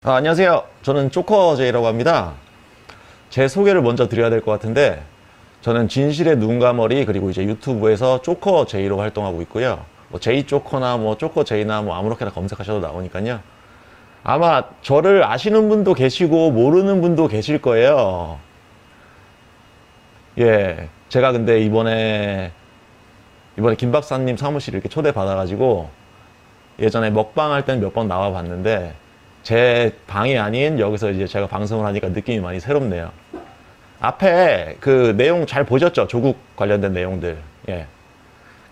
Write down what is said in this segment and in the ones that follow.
안녕하세요. 저는 조커제이라고 합니다. 제 소개를 먼저 드려야 될 것 같은데, 저는 진실의 누군가 머리, 그리고 이제 유튜브에서 조커제이로 활동하고 있고요. 뭐 제이조커나 뭐 조커제이나 뭐 아무렇게나 검색하셔도 나오니까요. 아마 저를 아시는 분도 계시고 모르는 분도 계실 거예요. 예, 제가 근데 이번에 김 박사님 사무실 이렇게 초대받아가지고 예전에 먹방 할 때는 몇 번 나와 봤는데, 제 방이 아닌 여기서 이제 제가 방송을 하니까 느낌이 많이 새롭네요. 앞에 그 내용 잘 보셨죠? 조국 관련된 내용들. 예.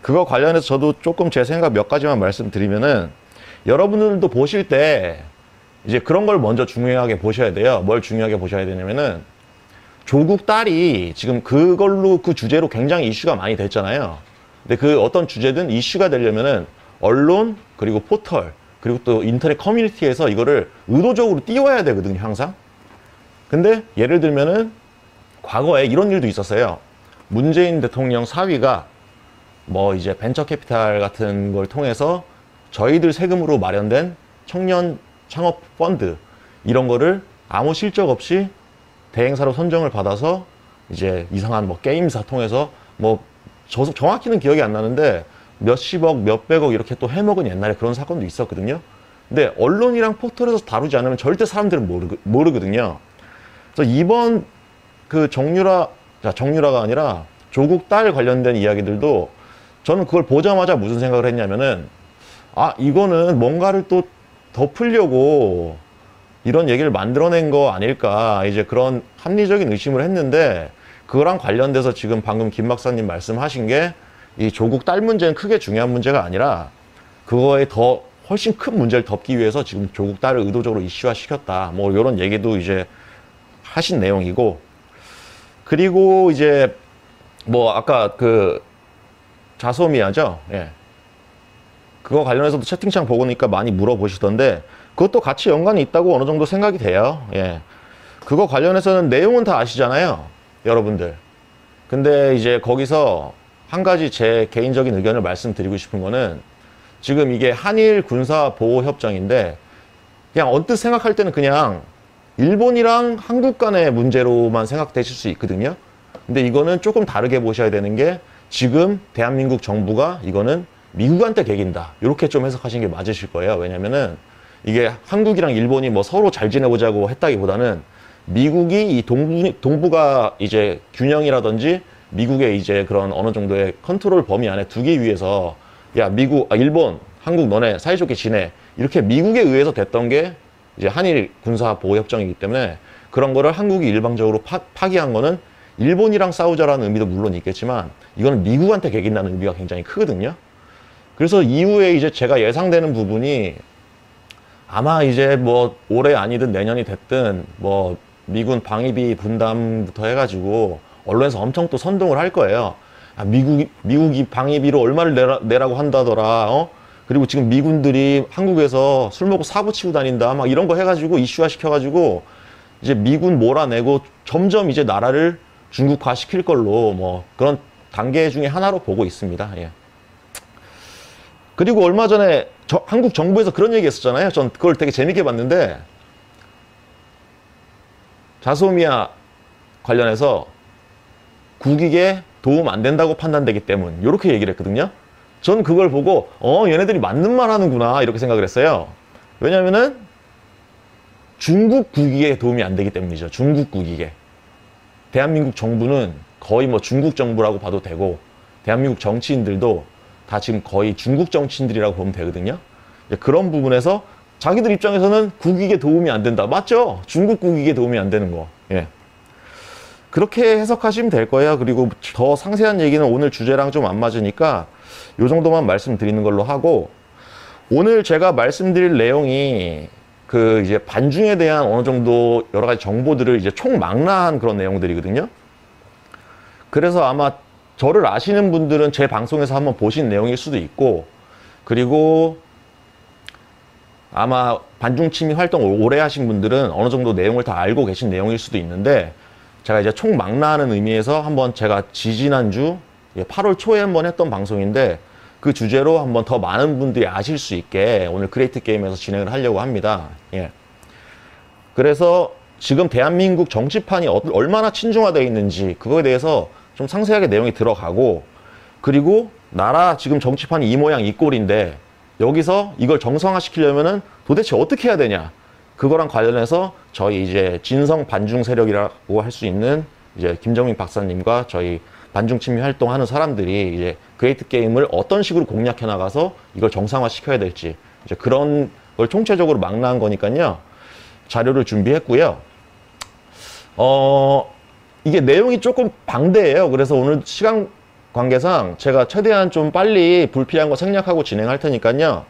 그거 관련해서 저도 조금 제 생각 몇 가지만 말씀드리면은, 여러분들도 보실 때 이제 그런 걸 먼저 중요하게 보셔야 돼요. 뭘 중요하게 보셔야 되냐면은, 조국 딸이 지금 그걸로 그 주제로 굉장히 이슈가 많이 됐잖아요. 근데 그 어떤 주제든 이슈가 되려면은 언론 그리고 포털 그리고 또 인터넷 커뮤니티에서 이거를 의도적으로 띄워야 되거든요, 항상. 근데 예를 들면은 과거에 이런 일도 있었어요. 문재인 대통령 사위가 뭐 이제 벤처 캐피탈 같은 걸 통해서 저희들 세금으로 마련된 청년 창업 펀드 이런 거를 아무 실적 없이 대행사로 선정을 받아서 이제 이상한 뭐 게임사 통해서 뭐 정확히는 기억이 안 나는데 몇십억, 몇백억 이렇게 또 해먹은 옛날에 그런 사건도 있었거든요. 근데 언론이랑 포털에서 다루지 않으면 절대 사람들은 모르거든요. 그래서 이번 그 정유라가 아니라 조국 딸 관련된 이야기들도 저는 그걸 보자마자 무슨 생각을 했냐면은, 이거는 뭔가를 또 덮으려고 이런 얘기를 만들어낸 거 아닐까, 이제 그런 합리적인 의심을 했는데, 그거랑 관련돼서 지금 방금 김 박사님 말씀하신 게 이 조국 딸 문제는 크게 중요한 문제가 아니라 그거에 더 훨씬 큰 문제를 덮기 위해서 지금 조국 딸을 의도적으로 이슈화 시켰다, 뭐 이런 얘기도 이제 하신 내용이고, 그리고 이제 뭐 아까 그 자소미아죠. 예. 그거 관련해서도 채팅창 보고 니까 많이 물어보시던데, 그것도 같이 연관이 있다고 어느 정도 생각이 돼요. 예. 그거 관련해서는 내용은 다 아시잖아요, 여러분들. 근데 이제 거기서 한 가지 제 개인적인 의견을 말씀드리고 싶은 거는, 지금 이게 한일 군사보호협정인데 그냥 언뜻 생각할 때는 그냥 일본이랑 한국 간의 문제로만 생각되실 수 있거든요. 근데 이거는 조금 다르게 보셔야 되는 게, 지금 대한민국 정부가 이거는 미국한테 개긴다, 이렇게 좀 해석하시는 게 맞으실 거예요. 왜냐면은 이게 한국이랑 일본이 뭐 서로 잘 지내보자고 했다기보다는 미국이 이 동북아 이제 균형이라든지 미국의 이제 그런 어느 정도의 컨트롤 범위 안에 두기 위해서, 야 일본, 한국 너네 사이좋게 지내, 이렇게 미국에 의해서 됐던 게 이제 한일 군사 보호 협정이기 때문에, 그런 거를 한국이 일방적으로 파기한 거는 일본이랑 싸우자라는 의미도 물론 있겠지만 이거는 미국한테 개긴다는 의미가 굉장히 크거든요. 그래서 이후에 이제 제가 예상되는 부분이, 아마 이제 뭐 올해 아니든 내년이 됐든 뭐 미군 방위비 분담부터 해가지고 언론에서 엄청 또 선동을 할 거예요. 미국이 방위비로 얼마를 내라고 한다더라. 그리고 지금 미군들이 한국에서 술 먹고 사고 치고 다닌다, 막 이런 거 해가지고 이슈화 시켜가지고 이제 미군 몰아내고 점점 이제 나라를 중국화 시킬 걸로 뭐 그런 단계 중에 하나로 보고 있습니다. 예. 그리고 얼마 전에 한국 정부에서 그런 얘기 했었잖아요. 전 그걸 되게 재밌게 봤는데, 자소미아 관련해서 국익에 도움 안 된다고 판단되기 때문, 이렇게 얘기를 했거든요. 전 그걸 보고 얘네들이 맞는 말 하는구나, 이렇게 생각을 했어요. 왜냐면은 중국 국익에 도움이 안 되기 때문이죠. 중국 국익에. 대한민국 정부는 거의 뭐 중국 정부라고 봐도 되고, 대한민국 정치인들도 다 지금 거의 중국 정치인들이라고 보면 되거든요. 그런 부분에서 자기들 입장에서는 국익에 도움이 안 된다. 맞죠? 중국 국익에 도움이 안 되는 거. 예. 그렇게 해석하시면 될 거예요. 그리고 더 상세한 얘기는 오늘 주제랑 좀 안 맞으니까 이 정도만 말씀드리는 걸로 하고, 오늘 제가 말씀드릴 내용이 그 이제 반중에 대한 어느 정도 여러 가지 정보들을 이제 총망라한 그런 내용들이거든요. 그래서 아마 저를 아시는 분들은 제 방송에서 한번 보신 내용일 수도 있고, 그리고 아마 반중 친미 활동을 오래 하신 분들은 어느 정도 내용을 다 알고 계신 내용일 수도 있는데, 제가 이제 총망라하는 의미에서 한번 제가 지지난주 8월 초에 한번 했던 방송인데, 그 주제로 한번 더 많은 분들이 아실 수 있게 오늘 크리에이트 게임에서 진행을 하려고 합니다. 예. 그래서 지금 대한민국 정치판이 얼마나 친중화되어 있는지 그거에 대해서 좀 상세하게 내용이 들어가고, 그리고 나라 지금 정치판이 이 모양 이 꼴인데 여기서 이걸 정상화시키려면은 도대체 어떻게 해야 되냐, 그거랑 관련해서 저희 이제 진성 반중 세력이라고 할 수 있는 이제 김정민 박사님과 저희 반중 친미 활동하는 사람들이 이제 그레이트 게임을 어떤 식으로 공략해 나가서 이걸 정상화시켜야 될지, 이제 그런 걸 총체적으로 망라한 거니까요. 자료를 준비했고요. 이게 내용이 조금 방대해요. 그래서 오늘 시간 관계상 제가 최대한 좀 빨리 불필요한 거 생략하고 진행할 테니까요.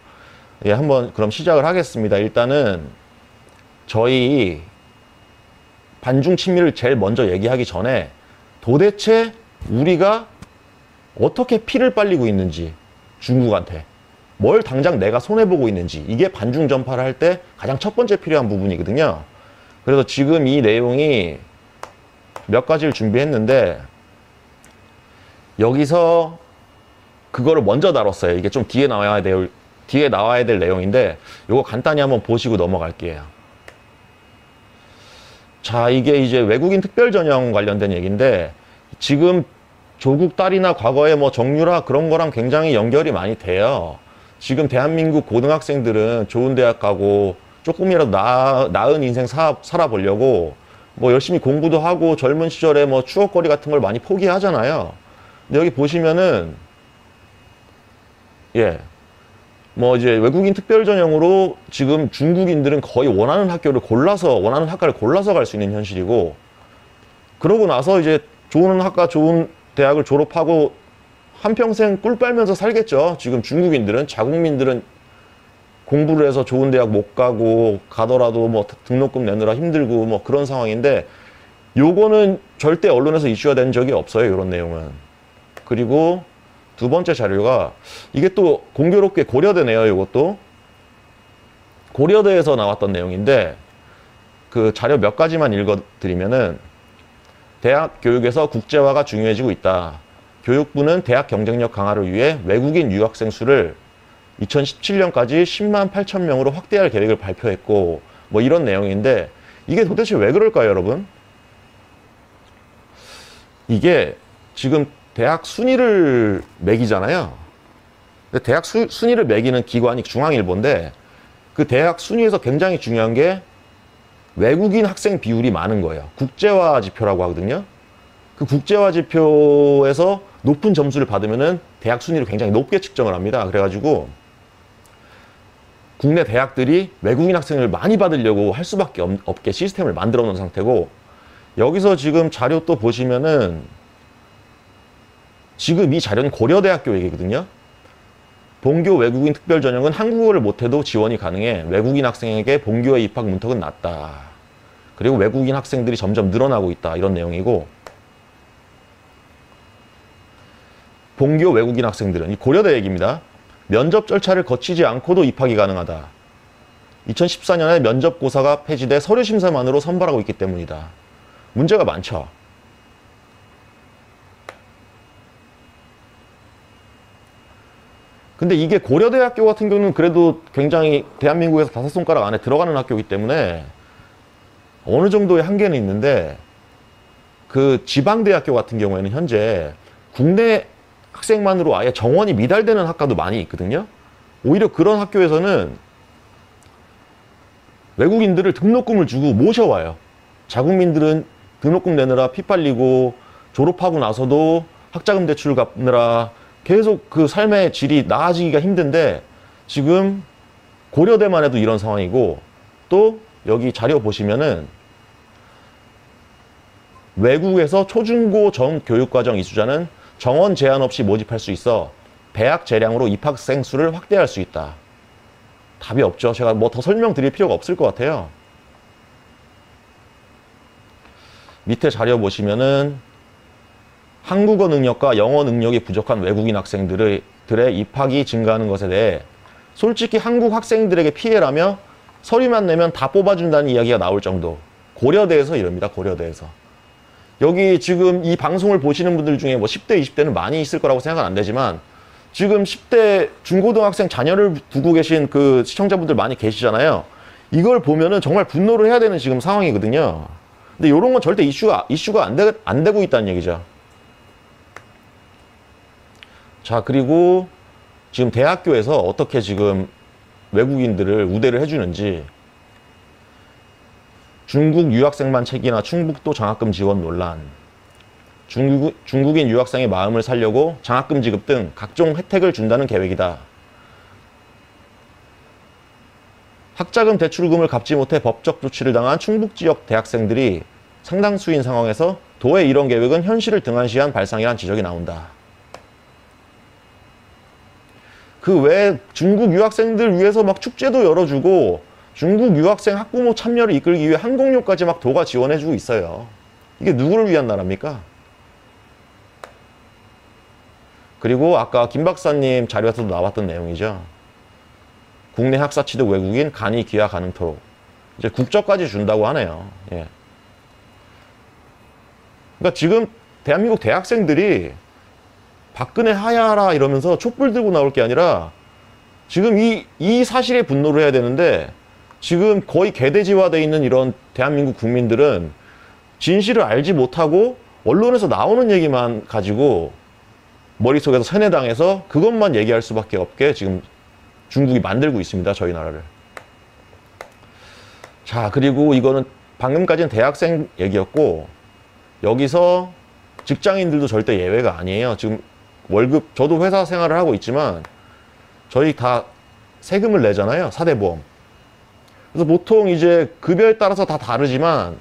예, 한번 그럼 시작을 하겠습니다. 일단은 저희 반중 친미를 제일 먼저 얘기하기 전에 도대체 우리가 어떻게 피를 빨리고 있는지, 중국한테 뭘 당장 내가 손해보고 있는지, 이게 반중 전파를 할 때 가장 첫 번째 필요한 부분이거든요. 그래서 지금 이 내용이 몇 가지를 준비했는데 여기서 그거를 먼저 다뤘어요. 이게 좀 뒤에 나와야 될 내용인데 이거 간단히 한번 보시고 넘어갈게요. 자, 이게 이제 외국인 특별 전형 관련된 얘기인데, 지금 조국 딸이나 과거에 뭐 정유라 그런 거랑 굉장히 연결이 많이 돼요. 지금 대한민국 고등학생들은 좋은 대학 가고 조금이라도 나은 인생 살아보려고 뭐 열심히 공부도 하고 젊은 시절에 뭐 추억거리 같은 걸 많이 포기하잖아요. 근데 여기 보시면은, 예, 뭐 이제 외국인 특별 전형으로 지금 중국인들은 거의 원하는 학교를 골라서 갈 수 있는 현실이고, 그러고 나서 이제 좋은 학과 좋은 대학을 졸업하고 한평생 꿀 빨면서 살겠죠. 지금 중국인들은, 자국민들은 공부를 해서 좋은 대학 못 가더라도 뭐 등록금 내느라 힘들고 뭐 그런 상황인데, 요거는 절대 언론에서 이슈가 된 적이 없어요, 이런 내용은. 그리고 두 번째 자료가 이게 또 공교롭게 고려대네요. 이것도 고려대에서 나왔던 내용인데, 그 자료 몇 가지만 읽어드리면은, 대학 교육에서 국제화가 중요해지고 있다. 교육부는 대학 경쟁력 강화를 위해 외국인 유학생 수를 2017년까지 10만 8천 명으로 확대할 계획을 발표했고, 뭐 이런 내용인데, 이게 도대체 왜 그럴까요, 여러분? 이게 지금 대학 순위를 매기잖아요. 근데 대학 순위를 매기는 기관이 중앙일보인데, 그 대학 순위에서 굉장히 중요한 게 외국인 학생 비율이 많은 거예요. 국제화 지표라고 하거든요. 그 국제화 지표에서 높은 점수를 받으면은 대학 순위를 굉장히 높게 측정을 합니다. 그래가지고 국내 대학들이 외국인 학생을 많이 받으려고 할 수밖에 없게 시스템을 만들어 놓은 상태고, 여기서 지금 자료 또 보시면은, 지금 이 자료는 고려대학교 얘기거든요. 본교 외국인 특별 전형은 한국어를 못해도 지원이 가능해 외국인 학생에게 본교의 입학 문턱은 낮다. 그리고 외국인 학생들이 점점 늘어나고 있다. 이런 내용이고, 본교 외국인 학생들은, 이 고려대 얘기입니다. 면접 절차를 거치지 않고도 입학이 가능하다. 2014년에 면접고사가 폐지돼 서류 심사만으로 선발하고 있기 때문이다. 문제가 많죠. 근데 이게 고려대학교 같은 경우는 그래도 굉장히 대한민국에서 5손가락 안에 들어가는 학교이기 때문에 어느 정도의 한계는 있는데, 그 지방대학교 같은 경우에는 현재 국내 학생만으로 아예 정원이 미달되는 학과도 많이 있거든요. 오히려 그런 학교에서는 외국인들을 등록금을 주고 모셔와요. 자국민들은 등록금 내느라 피 빨리고 졸업하고 나서도 학자금 대출 갚느라 계속 그 삶의 질이 나아지기가 힘든데, 지금 고려대만 해도 이런 상황이고, 또 여기 자료 보시면은 외국에서 초중고 전 교육과정 이수자는 정원 제한 없이 모집할 수 있어 대학 재량으로 입학생 수를 확대할 수 있다. 답이 없죠. 제가 뭐 더 설명드릴 필요가 없을 것 같아요. 밑에 자료 보시면은 한국어 능력과 영어 능력이 부족한 외국인 학생들의 입학이 증가하는 것에 대해 솔직히 한국 학생들에게 피해라며 서류만 내면 다 뽑아준다는 이야기가 나올 정도. 고려대에서 이럽니다. 고려대에서. 여기 지금 이 방송을 보시는 분들 중에 뭐 10대, 20대는 많이 있을 거라고 생각은 안 되지만, 지금 10대 중고등학생 자녀를 두고 계신 그 시청자분들 많이 계시잖아요. 이걸 보면은 정말 분노를 해야 되는 지금 상황이거든요. 근데 이런 건 절대 이슈가 안 되고 있다는 얘기죠. 자, 그리고 지금 대학교에서 어떻게 지금 외국인들을 우대를 해주는지. 중국 유학생만 책이나 충북도 장학금 지원 논란. 중국인 유학생의 마음을 살려고 장학금 지급 등 각종 혜택을 준다는 계획이다. 학자금 대출금을 갚지 못해 법적 조치를 당한 충북 지역 대학생들이 상당수인 상황에서 도의 이런 계획은 현실을 등한시한 발상이란 지적이 나온다. 그 외에 중국 유학생들 위해서 막 축제도 열어주고 중국 유학생 학부모 참여를 이끌기 위해 항공료까지 막 도가 지원해주고 있어요. 이게 누구를 위한 나라입니까? 그리고 아까 김 박사님 자료에서도 나왔던 내용이죠. 국내 학사 취득 외국인 간이 귀화 가능토록 이제 국적까지 준다고 하네요. 예. 그러니까 지금 대한민국 대학생들이 박근혜 하야하라 이러면서 촛불 들고 나올 게 아니라 지금 이 사실에 분노를 해야 되는데 지금 거의 개돼지화되어 있는 이런 대한민국 국민들은 진실을 알지 못하고 언론에서 나오는 얘기만 가지고 머릿속에서 세뇌당해서 그것만 얘기할 수밖에 없게 지금 중국이 만들고 있습니다. 저희 나라를. 자, 그리고 이거는 방금까지는 대학생 얘기였고 여기서 직장인들도 절대 예외가 아니에요. 지금 월급, 저도 회사 생활을 하고 있지만 저희 다 세금을 내잖아요. 사대보험. 그래서 보통 이제 급여에 따라서 다 다르지만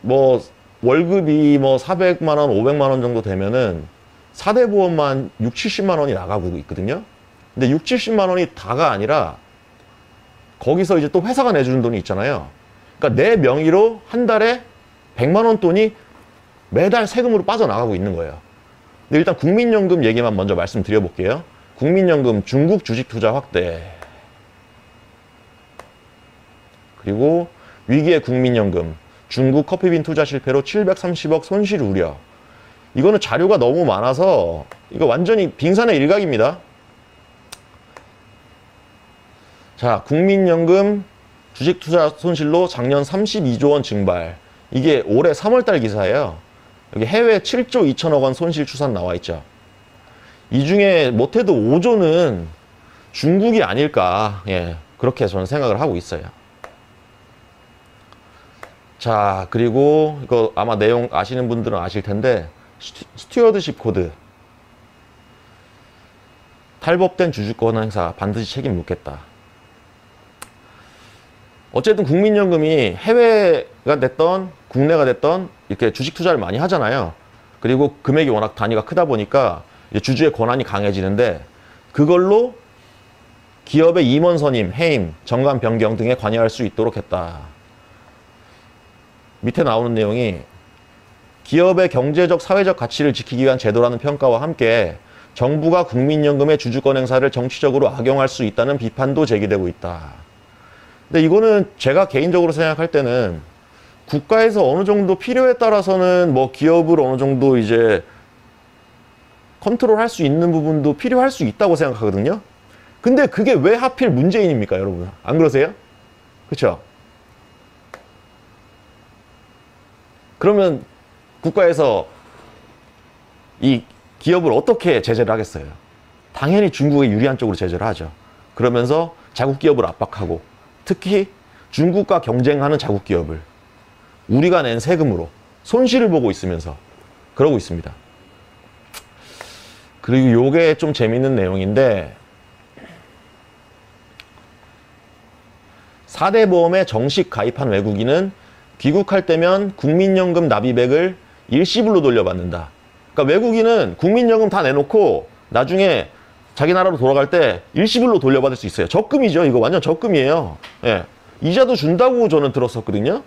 뭐 월급이 뭐 400만 원, 500만 원 정도 되면은 사대보험만 6, 70만 원이 나가고 있거든요. 근데 6, 70만 원이 다가 아니라 거기서 이제 또 회사가 내주는 돈이 있잖아요. 그러니까 내 명의로 한 달에 100만 원 돈이 매달 세금으로 빠져나가고 있는 거예요. 근데 일단 국민연금 얘기만 먼저 말씀드려볼게요. 국민연금 중국 주식 투자 확대. 그리고 위기의 국민연금 중국 커피빈 투자 실패로 730억 손실 우려. 이거는 자료가 너무 많아서 이거 완전히 빙산의 일각입니다. 자, 국민연금 주식 투자 손실로 작년 32조 원 증발. 이게 올해 3월달 기사예요. 여기 해외 7조 2천억 원 손실 추산 나와 있죠. 이 중에 못해도 5조는 중국이 아닐까. 예, 그렇게 저는 생각을 하고 있어요. 자, 그리고 이거 아마 내용 아시는 분들은 아실 텐데 스튜어드십 코드. 탈법된 주주권 행사 반드시 책임 묻겠다. 어쨌든 국민연금이 해외가 됐던 국내가 됐던 이렇게 주식 투자를 많이 하잖아요. 그리고 금액이 워낙 단위가 크다 보니까 이제 주주의 권한이 강해지는데 그걸로 기업의 임원 선임, 해임, 정관 변경 등에 관여할 수 있도록 했다. 밑에 나오는 내용이 기업의 경제적, 사회적 가치를 지키기 위한 제도라는 평가와 함께 정부가 국민연금의 주주권 행사를 정치적으로 악용할 수 있다는 비판도 제기되고 있다. 근데 이거는 제가 개인적으로 생각할 때는 국가에서 어느 정도 필요에 따라서는 뭐 기업을 어느 정도 이제 컨트롤할 수 있는 부분도 필요할 수 있다고 생각하거든요. 근데 그게 왜 하필 문재인입니까, 여러분? 안 그러세요? 그렇죠? 그러면 국가에서 이 기업을 어떻게 제재를 하겠어요? 당연히 중국에 유리한 쪽으로 제재를 하죠. 그러면서 자국 기업을 압박하고 특히 중국과 경쟁하는 자국 기업을 우리가 낸 세금으로 손실을 보고 있으면서 그러고 있습니다. 그리고 요게 좀 재밌는 내용인데 4대 보험에 정식 가입한 외국인은 귀국할 때면 국민연금 납입액을 일시불로 돌려받는다. 그러니까 외국인은 국민연금 다 내놓고 나중에 자기 나라로 돌아갈 때 일시불로 돌려받을 수 있어요. 적금이죠. 이거 완전 적금이에요. 예. 이자도 준다고 저는 들었었거든요.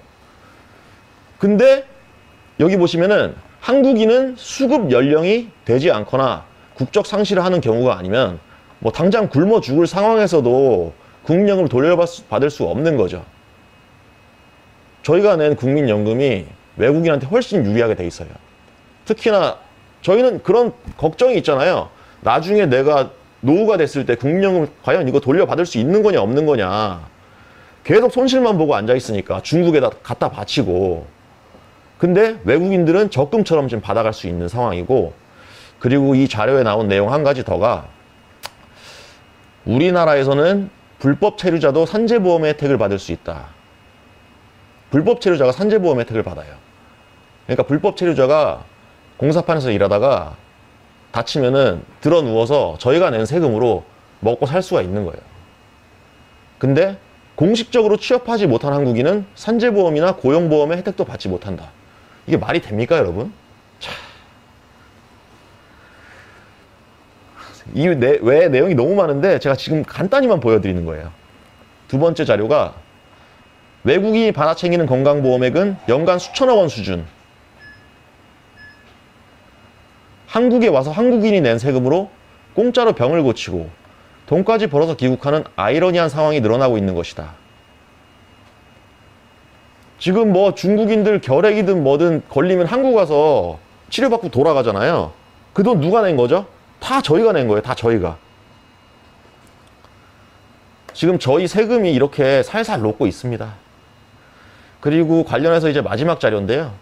근데 여기 보시면은 한국인은 수급 연령이 되지 않거나 국적 상실을 하는 경우가 아니면 뭐 당장 굶어 죽을 상황에서도 국민연금을 돌려받을 수 없는 거죠. 저희가 낸 국민연금이 외국인한테 훨씬 유리하게 돼 있어요. 특히나 저희는 그런 걱정이 있잖아요. 나중에 내가 노후가 됐을 때 국민연금 과연 이거 돌려받을 수 있는 거냐 없는 거냐 계속 손실만 보고 앉아있으니까 중국에다 갖다 바치고. 근데 외국인들은 적금처럼 지금 받아갈 수 있는 상황이고, 그리고 이 자료에 나온 내용 한 가지 더가 우리나라에서는 불법 체류자도 산재보험 혜택을 받을 수 있다. 불법 체류자가 산재보험 혜택을 받아요. 그러니까 불법 체류자가 공사판에서 일하다가 다치면은 들어 누워서 저희가 낸 세금으로 먹고 살 수가 있는 거예요. 근데 공식적으로 취업하지 못한 한국인은 산재보험이나 고용보험의 혜택도 받지 못한다. 이게 말이 됩니까, 여러분? 자, 이 외에 내용이 너무 많은데 제가 지금 간단히만 보여드리는 거예요. 두 번째 자료가 외국인이 받아 챙기는 건강보험액은 연간 수천억 원 수준. 한국에 와서 한국인이 낸 세금으로 공짜로 병을 고치고 돈까지 벌어서 귀국하는 아이러니한 상황이 늘어나고 있는 것이다. 지금 뭐 중국인들 결핵이든 뭐든 걸리면 한국 와서 치료받고 돌아가잖아요. 그 돈 누가 낸 거죠? 다 저희가 낸 거예요. 다 저희가. 지금 저희 세금이 이렇게 살살 녹고 있습니다. 그리고 관련해서 이제 마지막 자료인데요.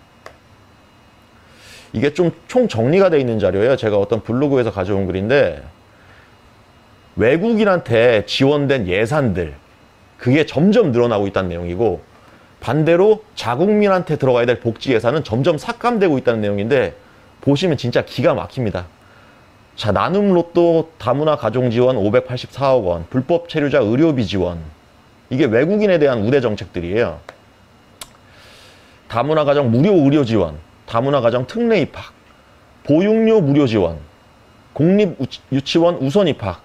이게 좀 총 정리가 되어 있는 자료예요. 제가 어떤 블로그에서 가져온 글인데, 외국인한테 지원된 예산들, 그게 점점 늘어나고 있다는 내용이고, 반대로 자국민한테 들어가야 될 복지 예산은 점점 삭감되고 있다는 내용인데, 보시면 진짜 기가 막힙니다. 자, 나눔 로또 다문화 가정 지원 584억 원, 불법 체류자 의료비 지원. 이게 외국인에 대한 우대 정책들이에요. 다문화 가정 무료 의료 지원, 다문화 가정 특례 입학, 보육료 무료 지원, 공립 유치원 우선 입학.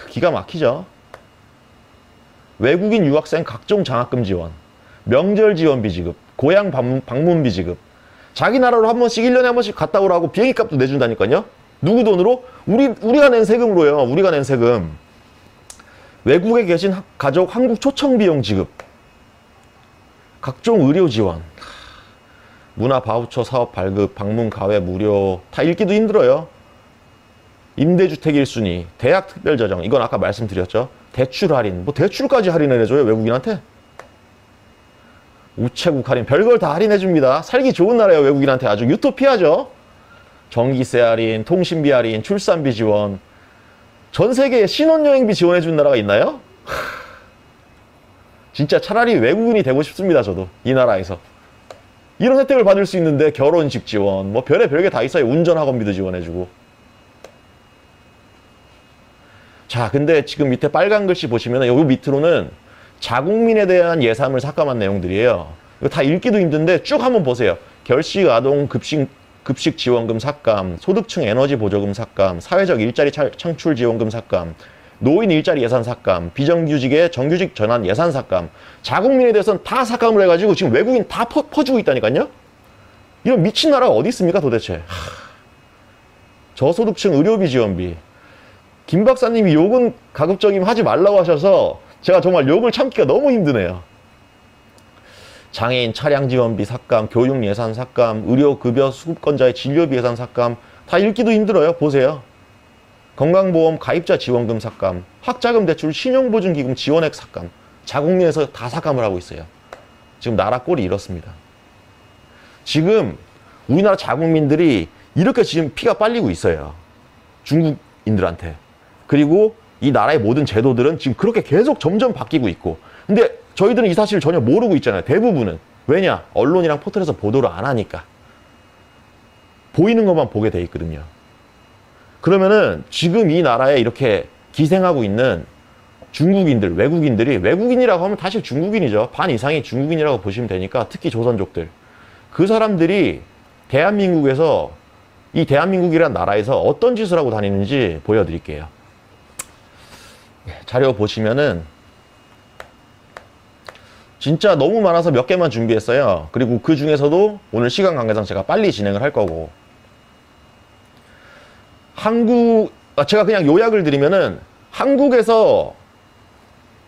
기가 막히죠. 외국인 유학생 각종 장학금 지원, 명절 지원비 지급, 고향 방문비 지급. 자기 나라로 한 번씩 1년에 한 번씩 갔다 오라고 비행기 값도 내준다니까요. 누구 돈으로? 우리가 낸 세금으로요. 우리가 낸 세금. 외국에 계신 가족 한국 초청 비용 지급, 각종 의료 지원, 문화 바우처 사업 발급, 방문 가외 무료. 다 읽기도 힘들어요. 임대주택 1순위, 대학 특별자정, 이건 아까 말씀드렸죠. 대출 할인, 뭐 대출까지 할인을 해줘요, 외국인한테. 우체국 할인, 별걸 다 할인해줍니다. 살기 좋은 나라예요, 외국인한테. 아주 유토피아죠. 전기세 할인, 통신비 할인, 출산비 지원. 전 세계에 신혼여행비 지원해준 나라가 있나요? 진짜 차라리 외국인이 되고 싶습니다, 저도. 이 나라에서. 이런 혜택을 받을 수 있는데 결혼식 지원, 뭐 별의 별게 다 있어요. 운전학원비도 지원해주고. 자, 근데 지금 밑에 빨간 글씨 보시면 여기 밑으로는 자국민에 대한 예산을 삭감한 내용들이에요. 이거 다 읽기도 힘든데 쭉 한번 보세요. 결식 아동 급식 지원금 삭감, 소득층 에너지 보조금 삭감, 사회적 일자리 창출 지원금 삭감, 노인 일자리 예산 삭감, 비정규직의 정규직 전환 예산 삭감. 자국민에 대해서는 다 삭감을 해가지고 지금 외국인 다 퍼주고 있다니까요. 이런 미친 나라가 어디 있습니까 도대체. 저소득층 의료비 지원비. 김 박사님이 욕은 가급적이면 하지 말라고 하셔서 제가 정말 욕을 참기가 너무 힘드네요. 장애인 차량 지원비 삭감, 교육 예산 삭감, 의료급여 수급권자의 진료비 예산 삭감. 다 읽기도 힘들어요. 보세요. 건강보험 가입자 지원금 삭감, 학자금 대출 신용보증기금 지원액 삭감. 자국민에서 다 삭감을 하고 있어요. 지금 나라 꼴이 이렇습니다. 지금 우리나라 자국민들이 이렇게 지금 피가 빨리고 있어요. 중국인들한테. 그리고 이 나라의 모든 제도들은 지금 그렇게 계속 점점 바뀌고 있고, 근데 저희들은 이 사실을 전혀 모르고 있잖아요. 대부분은. 왜냐? 언론이랑 포털에서 보도를 안 하니까. 보이는 것만 보게 돼 있거든요. 그러면은 지금 이 나라에 이렇게 기생하고 있는 중국인들, 외국인들이, 외국인이라고 하면 사실 중국인이죠. 반 이상이 중국인이라고 보시면 되니까, 특히 조선족들. 그 사람들이 대한민국에서, 이 대한민국이라는 나라에서 어떤 짓을 하고 다니는지 보여드릴게요. 자료 보시면은 진짜 너무 많아서 몇 개만 준비했어요. 그리고 그 중에서도 오늘 시간 관계상 제가 빨리 진행을 할 거고, 제가 그냥 요약을 드리면은, 한국에서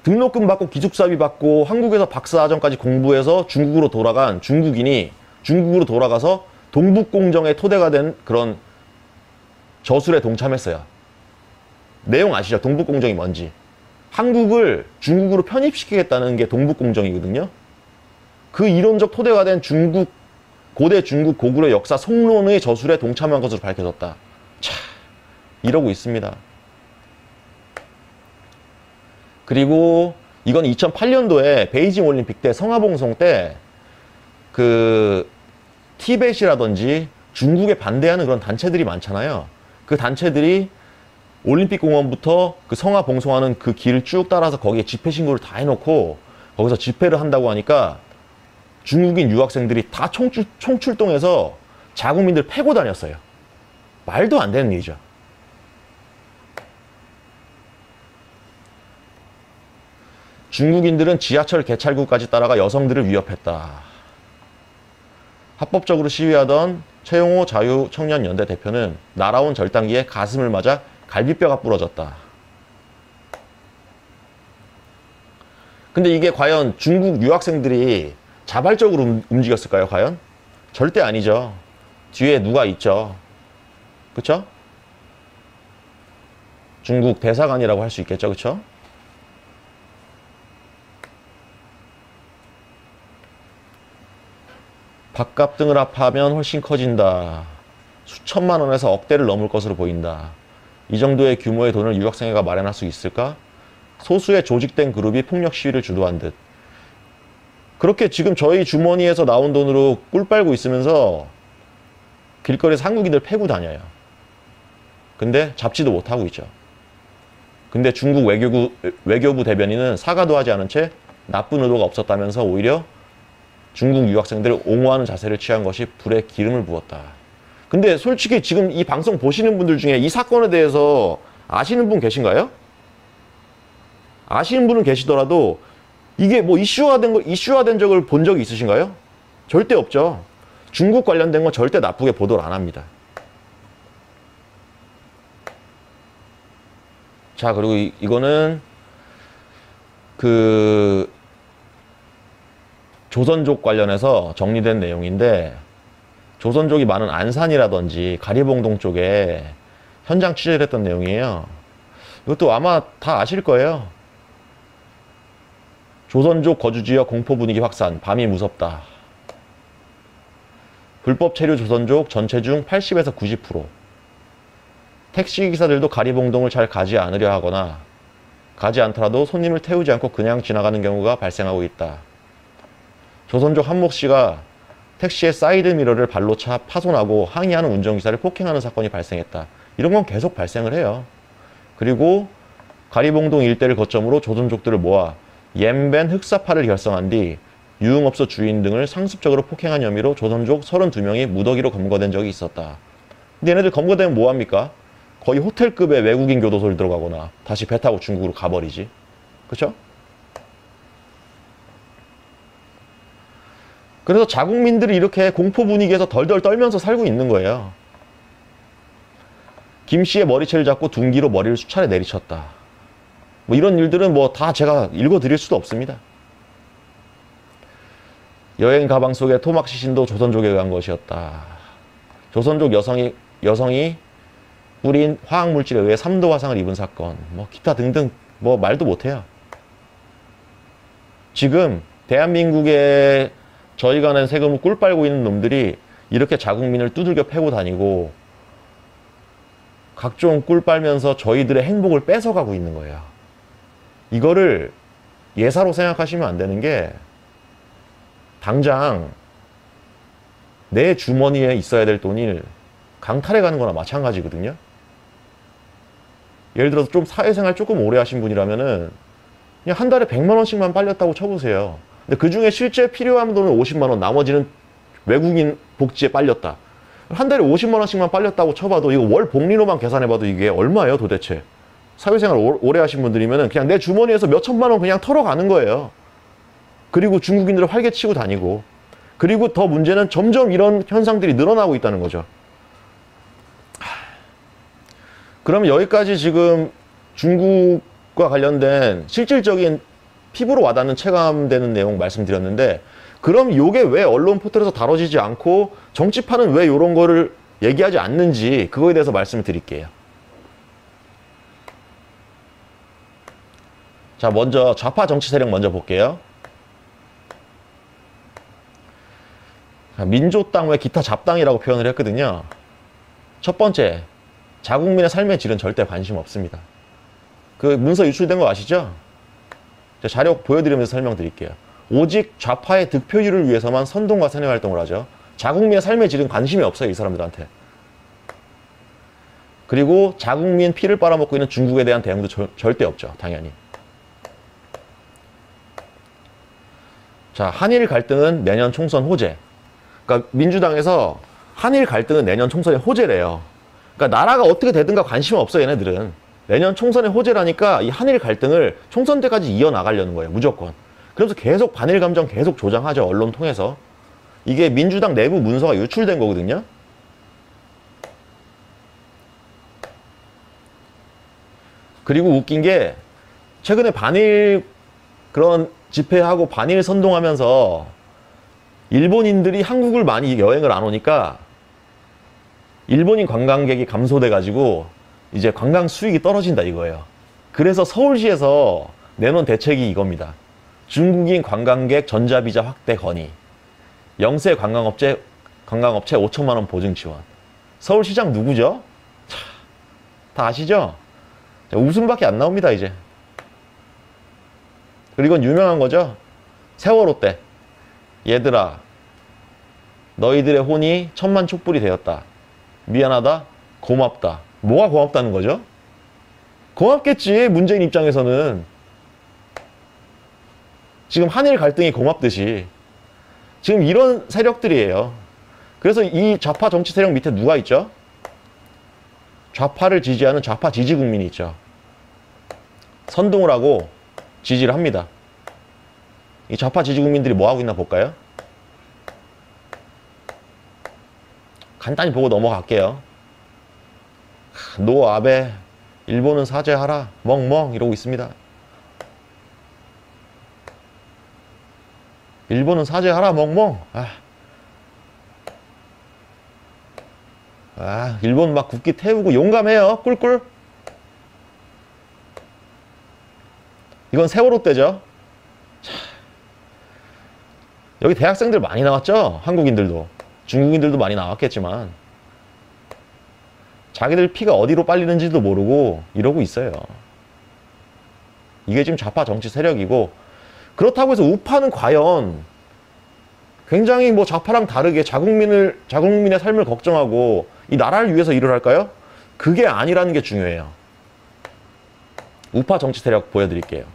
등록금 받고 기숙사비 받고 한국에서 박사과정까지 공부해서 중국으로 돌아간 중국인이 중국으로 돌아가서 동북공정의 토대가 된 그런 저술에 동참했어요. 내용 아시죠? 동북공정이 뭔지. 한국을 중국으로 편입시키겠다는 게 동북공정이거든요. 그 이론적 토대가 된 고대 중국 고구려 역사 송론의 저술에 동참한 것으로 밝혀졌다. 차, 이러고 있습니다. 그리고 이건 2008년도에 베이징 올림픽 때 성화봉송 때 그 티벳이라든지 중국에 반대하는 그런 단체들이 많잖아요. 그 단체들이 올림픽 공원부터 그 성화 봉송하는 그 길을 쭉 따라서 거기에 집회 신고를 다 해놓고 거기서 집회를 한다고 하니까 중국인 유학생들이 다 총출동해서 자국민들 패고 다녔어요. 말도 안 되는 일이죠. 중국인들은 지하철 개찰구까지 따라가 여성들을 위협했다. 합법적으로 시위하던 최용호 자유청년연대 대표는 날아온 절단기에 가슴을 맞아 갈비뼈가 부러졌다. 근데 이게 과연 중국 유학생들이 자발적으로 움직였을까요, 과연? 절대 아니죠. 뒤에 누가 있죠. 그쵸? 중국 대사관이라고 할 수 있겠죠, 그쵸? 밥값 등을 합하면 훨씬 커진다. 수천만 원에서 억대를 넘을 것으로 보인다. 이 정도의 규모의 돈을 유학생회가 마련할 수 있을까? 소수의 조직된 그룹이 폭력 시위를 주도한 듯. 그렇게 지금 저희 주머니에서 나온 돈으로 꿀 빨고 있으면서 길거리에서 한국인들 패고 다녀요. 근데 잡지도 못하고 있죠. 근데 중국 외교부 대변인은 사과도 하지 않은 채 나쁜 의도가 없었다면서 오히려 중국 유학생들을 옹호하는 자세를 취한 것이 불에 기름을 부었다. 근데 솔직히 지금 이 방송 보시는 분들 중에 이 사건에 대해서 아시는 분 계신가요? 아시는 분은 계시더라도 이게 뭐 이슈화된 적을 본 적이 있으신가요? 절대 없죠. 중국 관련된 건 절대 나쁘게 보도를 안 합니다. 자, 그리고 이거는 그 조선족 관련해서 정리된 내용인데, 조선족이 많은 안산이라든지 가리봉동 쪽에 현장 취재를 했던 내용이에요. 이것도 아마 다 아실 거예요. 조선족 거주지역 공포 분위기 확산, 밤이 무섭다. 불법 체류 조선족 전체 중 80에서 90%. 택시기사들도 가리봉동을 잘 가지 않으려 하거나 가지 않더라도 손님을 태우지 않고 그냥 지나가는 경우가 발생하고 있다. 조선족 한목 씨가 택시의 사이드미러를 발로 차 파손하고 항의하는 운전기사를 폭행하는 사건이 발생했다. 이런 건 계속 발생을 해요. 그리고 가리봉동 일대를 거점으로 조선족들을 모아 옌벤 흑사파를 결성한 뒤 유흥업소 주인 등을 상습적으로 폭행한 혐의로 조선족 32명이 무더기로 검거된 적이 있었다. 근데 얘네들 검거되면 뭐합니까? 거의 호텔급의 외국인 교도소를 들어가거나 다시 배 타고 중국으로 가버리지. 그쵸? 그래서 자국민들이 이렇게 공포 분위기에서 덜덜 떨면서 살고 있는 거예요. 김 씨의 머리채를 잡고 둔기로 머리를 수차례 내리쳤다. 뭐 이런 일들은 뭐 다 제가 읽어드릴 수도 없습니다. 여행 가방 속에 토막 시신도 조선족에 의한 것이었다. 조선족 여성이 뿌린 화학물질에 의해 3도 화상을 입은 사건, 뭐 기타 등등 뭐 말도 못해요. 지금 대한민국에 저희가 낸 세금을 꿀 빨고 있는 놈들이 이렇게 자국민을 두들겨 패고 다니고 각종 꿀 빨면서 저희들의 행복을 뺏어가고 있는 거예요. 이거를 예사로 생각하시면 안 되는 게, 당장 내 주머니에 있어야 될 돈이 강탈해 가는 거나 마찬가지거든요. 예를 들어서 좀 사회생활 조금 오래 하신 분이라면은 그냥 한 달에 100만 원씩만 빨렸다고 쳐보세요. 근데 그 중에 실제 필요한 돈은 50만 원, 나머지는 외국인 복지에 빨렸다. 한 달에 50만 원씩만 빨렸다고 쳐봐도 이거 월 복리로만 계산해봐도 이게 얼마예요 도대체? 사회생활 오래 하신 분들이면 그냥 내 주머니에서 몇 천만 원 그냥 털어가는 거예요. 그리고 중국인들을 활개치고 다니고, 그리고 더 문제는 점점 이런 현상들이 늘어나고 있다는 거죠. 그러면 여기까지 지금 중국과 관련된 실질적인 피부로 와닿는 체감되는 내용 말씀드렸는데, 그럼 이게 왜 언론 포털에서 다뤄지지 않고 정치판은 왜 이런 거를 얘기하지 않는지, 그거에 대해서 말씀을 드릴게요. 자, 먼저 좌파 정치 세력 먼저 볼게요. 자, 민주당 외 기타 잡당이라고 표현을 했거든요. 첫 번째, 자국민의 삶의 질은 절대 관심 없습니다. 그 문서 유출된 거 아시죠? 자료 보여드리면서 설명드릴게요. 오직 좌파의 득표율을 위해서만 선동과 선회 활동을 하죠. 자국민의 삶의 질은 관심이 없어요, 이 사람들한테. 그리고 자국민 피를 빨아먹고 있는 중국에 대한 대응도 절대 없죠, 당연히. 자, 한일 갈등은 내년 총선 호재. 그러니까 민주당에서 한일 갈등은 내년 총선의 호재래요. 그러니까 나라가 어떻게 되든가 관심 없어, 얘네들은. 내년 총선의 호재라니까 이 한일 갈등을 총선 때까지 이어나가려는 거예요, 무조건. 그래서 계속 반일 감정 계속 조장하죠, 언론 통해서. 이게 민주당 내부 문서가 유출된 거거든요. 그리고 웃긴 게 최근에 반일 그런 집회하고 반일 선동하면서 일본인들이 한국을 많이 여행을 안 오니까 일본인 관광객이 감소돼 가지고 이제 관광 수익이 떨어진다 이거예요. 그래서 서울시에서 내놓은 대책이 이겁니다. 중국인 관광객 전자비자 확대 건의, 영세 관광업체 5천만 원 보증 지원. 서울시장 누구죠? 다 아시죠? 웃음밖에 안 나옵니다 이제. 그리고 이건 유명한 거죠. 세월호 때 얘들아 너희들의 혼이 천만 촛불이 되었다. 미안하다. 고맙다. 뭐가 고맙다는 거죠? 고맙겠지, 문재인 입장에서는. 지금 한일 갈등이 고맙듯이 지금 이런 세력들이에요. 그래서 이 좌파 정치 세력 밑에 누가 있죠? 좌파를 지지하는 좌파 지지 국민이 있죠. 선동을 하고 지지를 합니다. 이 좌파 지지 국민들이 뭐 하고 있나 볼까요? 간단히 보고 넘어갈게요. 노 아베 일본은 사죄하라 멍멍 이러고 있습니다. 일본은 사죄하라 멍멍. 일본 막 국기 태우고 용감해요. 꿀꿀. 이건 세월호 때죠. 자, 여기 대학생들 많이 나왔죠. 한국인들도 중국인들도 많이 나왔겠지만 자기들 피가 어디로 빨리는지도 모르고 이러고 있어요. 이게 지금 좌파 정치 세력이고, 그렇다고 해서 우파는 과연 굉장히 뭐 좌파랑 다르게 자국민의 삶을 걱정하고 이 나라를 위해서 일을 할까요? 그게 아니라는 게 중요해요. 우파 정치 세력 보여드릴게요.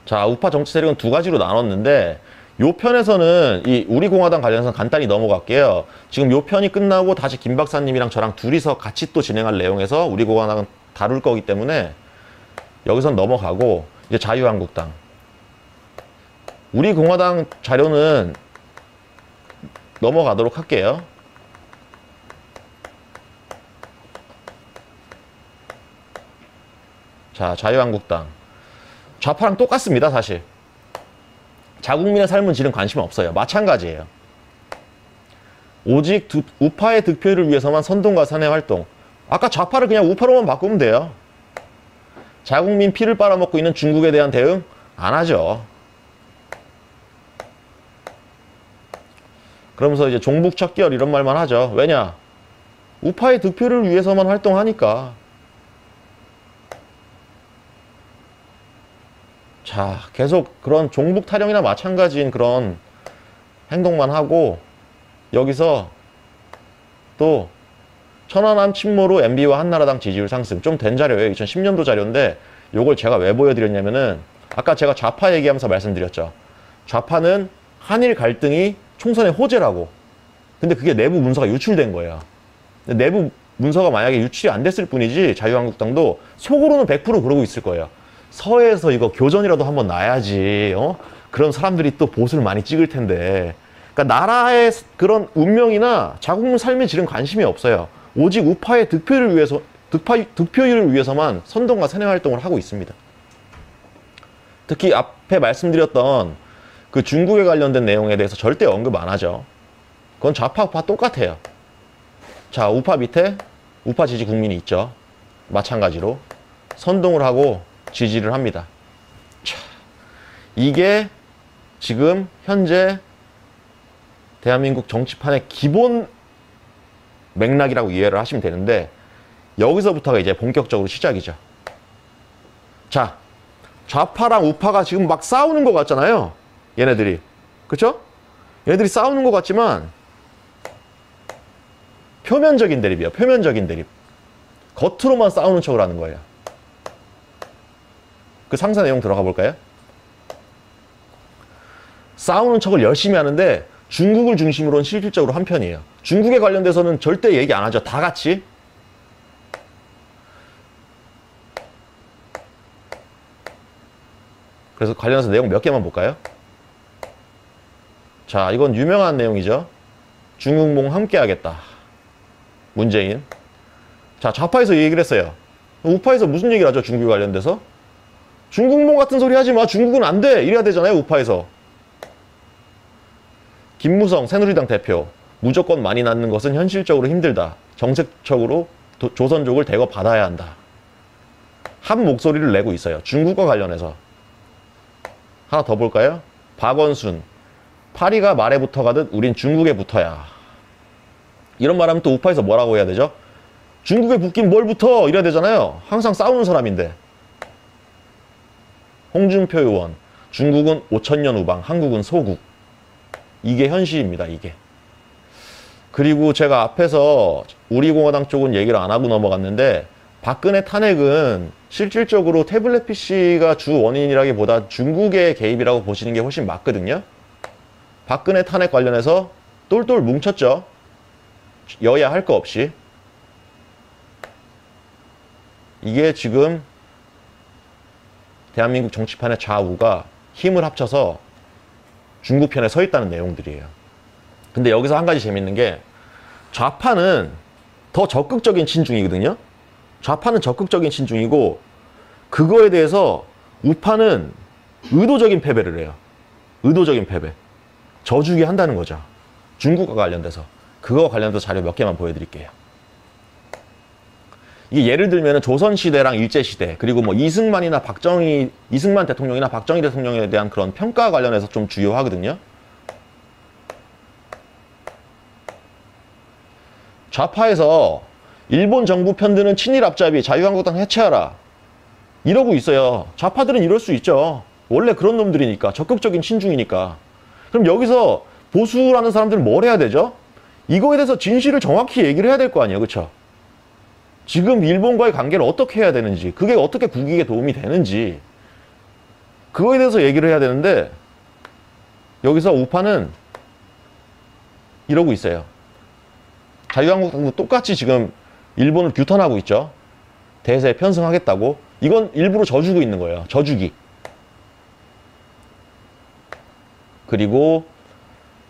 자, 우파 정치 세력은 두 가지로 나눴는데, 요 편에서는 이 우리공화당 관련해서 간단히 넘어갈게요. 지금 요 편이 끝나고 다시 김 박사님이랑 저랑 둘이서 같이 또 진행할 내용에서 우리공화당은 다룰 거기 때문에 여기선 넘어가고, 이제 자유한국당. 우리공화당 자료는 넘어가도록 할게요. 자, 자유한국당. 좌파랑 똑같습니다, 사실. 자국민의 삶은 질은 관심 없어요. 마찬가지예요. 오직 우파의 득표율을 위해서만 선동과 사내 활동. 아까 좌파를 그냥 우파로만 바꾸면 돼요. 자국민 피를 빨아먹고 있는 중국에 대한 대응 안 하죠. 그러면서 이제 종북 척결 이런 말만 하죠. 왜냐? 우파의 득표를 위해서만 활동하니까. 자, 계속 그런 종북 타령이나 마찬가지인 그런 행동만 하고, 여기서 또 천안함 침몰로 MB와 한나라당 지지율 상승. 좀 된 자료예요. 2010년도 자료인데 요걸 제가 왜 보여드렸냐면은 아까 제가 좌파 얘기하면서 말씀드렸죠. 좌파는 한일 갈등이 총선의 호재라고. 근데 그게 내부 문서가 유출된 거예요. 근데 내부 문서가 만약에 유출이 안 됐을 뿐이지 자유한국당도 속으로는 100% 그러고 있을 거예요. 서해에서 이거 교전이라도 한번 나야지, 그런 사람들이 또 보수를 많이 찍을 텐데. 그러니까 나라의 그런 운명이나 자국민 삶의 질은 관심이 없어요. 오직 우파의 득표율을 위해서만 선동과 세뇌 활동을 하고 있습니다. 특히 앞에 말씀드렸던 그 중국에 관련된 내용에 대해서 절대 언급 안 하죠. 그건 좌파, 우파 똑같아요. 자, 우파 밑에 우파 지지 국민이 있죠. 마찬가지로. 선동을 하고 지지를 합니다. 자, 이게 지금 현재 대한민국 정치판의 기본 맥락이라고 이해를 하시면 되는데, 여기서부터가 이제 본격적으로 시작이죠. 자, 좌파랑 우파가 지금 막 싸우는 것 같잖아요. 얘네들이. 그쵸? 얘네들이 싸우는 것 같지만 표면적인 대립이에요. 표면적인 대립. 겉으로만 싸우는 척을 하는 거예요. 그 상세 내용 들어가 볼까요? 싸우는 척을 열심히 하는데 중국을 중심으로는 실질적으로 한 편이에요. 중국에 관련돼서는 절대 얘기 안 하죠. 다 같이. 그래서 관련해서 내용 몇 개만 볼까요? 자, 이건 유명한 내용이죠. 중국몽 함께 하겠다. 문재인. 자, 좌파에서 이 얘기를 했어요. 우파에서 무슨 얘기를 하죠? 중국 관련돼서? 중국몽 같은 소리 하지 마. 중국은 안 돼. 이래야 되잖아요. 우파에서. 김무성 새누리당 대표. 무조건 많이 낳는 것은 현실적으로 힘들다. 정책적으로 조선족을 대거 받아야 한다. 한 목소리를 내고 있어요. 중국과 관련해서. 하나 더 볼까요? 박원순. 파리가 말에 붙어가듯 우린 중국에 붙어야. 이런 말하면 또 우파에서 뭐라고 해야 되죠? 중국에 붙긴 뭘 붙어? 이래야 되잖아요. 항상 싸우는 사람인데. 홍준표 의원. 중국은 5천년 우방, 한국은 소국. 이게 현실입니다. 이게. 그리고 제가 앞에서 우리공화당 쪽은 얘기를 안 하고 넘어갔는데, 박근혜 탄핵은 실질적으로 태블릿 PC가 주 원인이라기보다 중국의 개입이라고 보시는 게 훨씬 맞거든요. 박근혜 탄핵 관련해서 똘똘 뭉쳤죠. 여야 할 거 없이. 이게 지금 대한민국 정치판의 좌우가 힘을 합쳐서 중국 편에 서 있다는 내용들이에요. 근데 여기서 한 가지 재밌는 게, 좌파는 더 적극적인 친중이거든요. 좌파는 적극적인 친중이고, 그거에 대해서 우파는 의도적인 패배를 해요. 의도적인 패배. 져주기 한다는 거죠. 중국과 관련돼서. 그거와 관련돼서 자료 몇 개만 보여드릴게요. 이게 예를 들면 조선시대랑 일제시대, 그리고 뭐 이승만 대통령이나 박정희 대통령에 대한 그런 평가 관련해서 좀 주요하거든요. 좌파에서 일본 정부 편드는 친일 앞잡이, 자유한국당 해체하라. 이러고 있어요. 좌파들은 이럴 수 있죠. 원래 그런 놈들이니까. 적극적인 친중이니까. 그럼 여기서 보수라는 사람들은 뭘 해야 되죠? 이거에 대해서 진실을 정확히 얘기를 해야 될 거 아니에요. 그쵸? 지금 일본과의 관계를 어떻게 해야 되는지, 그게 어떻게 국익에 도움이 되는지, 그거에 대해서 얘기를 해야 되는데, 여기서 우파는 이러고 있어요. 자유한국당도 똑같이 지금 일본을 규탄하고 있죠. 대세에 편승하겠다고. 이건 일부러 져주고 있는 거예요. 져주기. 그리고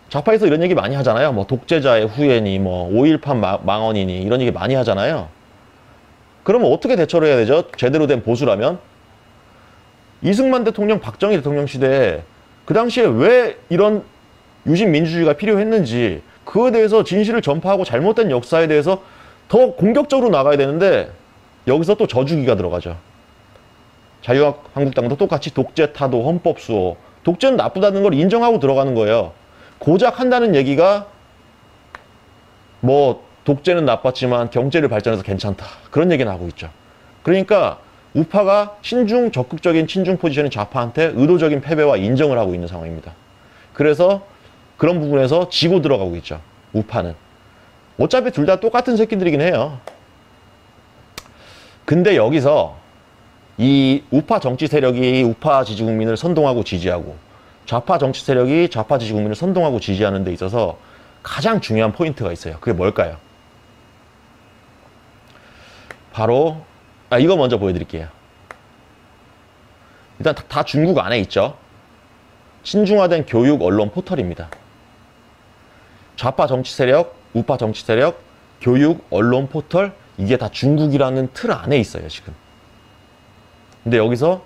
좌파에서 이런 얘기 많이 하잖아요. 뭐 독재자의 후예니, 뭐 5.18 망언이니, 이런 얘기 많이 하잖아요. 그러면 어떻게 대처를 해야 되죠? 제대로 된 보수라면? 이승만 대통령, 박정희 대통령 시대에 그 당시에 왜 이런 유신민주주의가 필요했는지, 그거에 대해서 진실을 전파하고 잘못된 역사에 대해서 더 공격적으로 나가야 되는데, 여기서 또 져주기가 들어가죠. 자유한국당도 똑같이 독재 타도 헌법 수호. 독재는 나쁘다는 걸 인정하고 들어가는 거예요. 고작 한다는 얘기가 뭐 독재는 나빴지만 경제를 발전해서 괜찮다. 그런 얘기는 하고 있죠. 그러니까 우파가 친중, 적극적인 친중 포지션인 좌파한테 의도적인 패배와 인정을 하고 있는 상황입니다. 그래서 그런 부분에서 지고 들어가고 있죠. 우파는. 어차피 둘 다 똑같은 새끼들이긴 해요. 근데 여기서 이 우파 정치 세력이 우파 지지 국민을 선동하고 지지하고, 좌파 정치 세력이 좌파 지지 국민을 선동하고 지지하는 데 있어서 가장 중요한 포인트가 있어요. 그게 뭘까요? 바로 이거 먼저 보여드릴게요. 일단 다 중국 안에 있죠. 친중화된 교육 언론 포털입니다. 좌파 정치 세력, 우파 정치 세력, 교육 언론 포털, 이게 다 중국이라는 틀 안에 있어요, 지금. 근데 여기서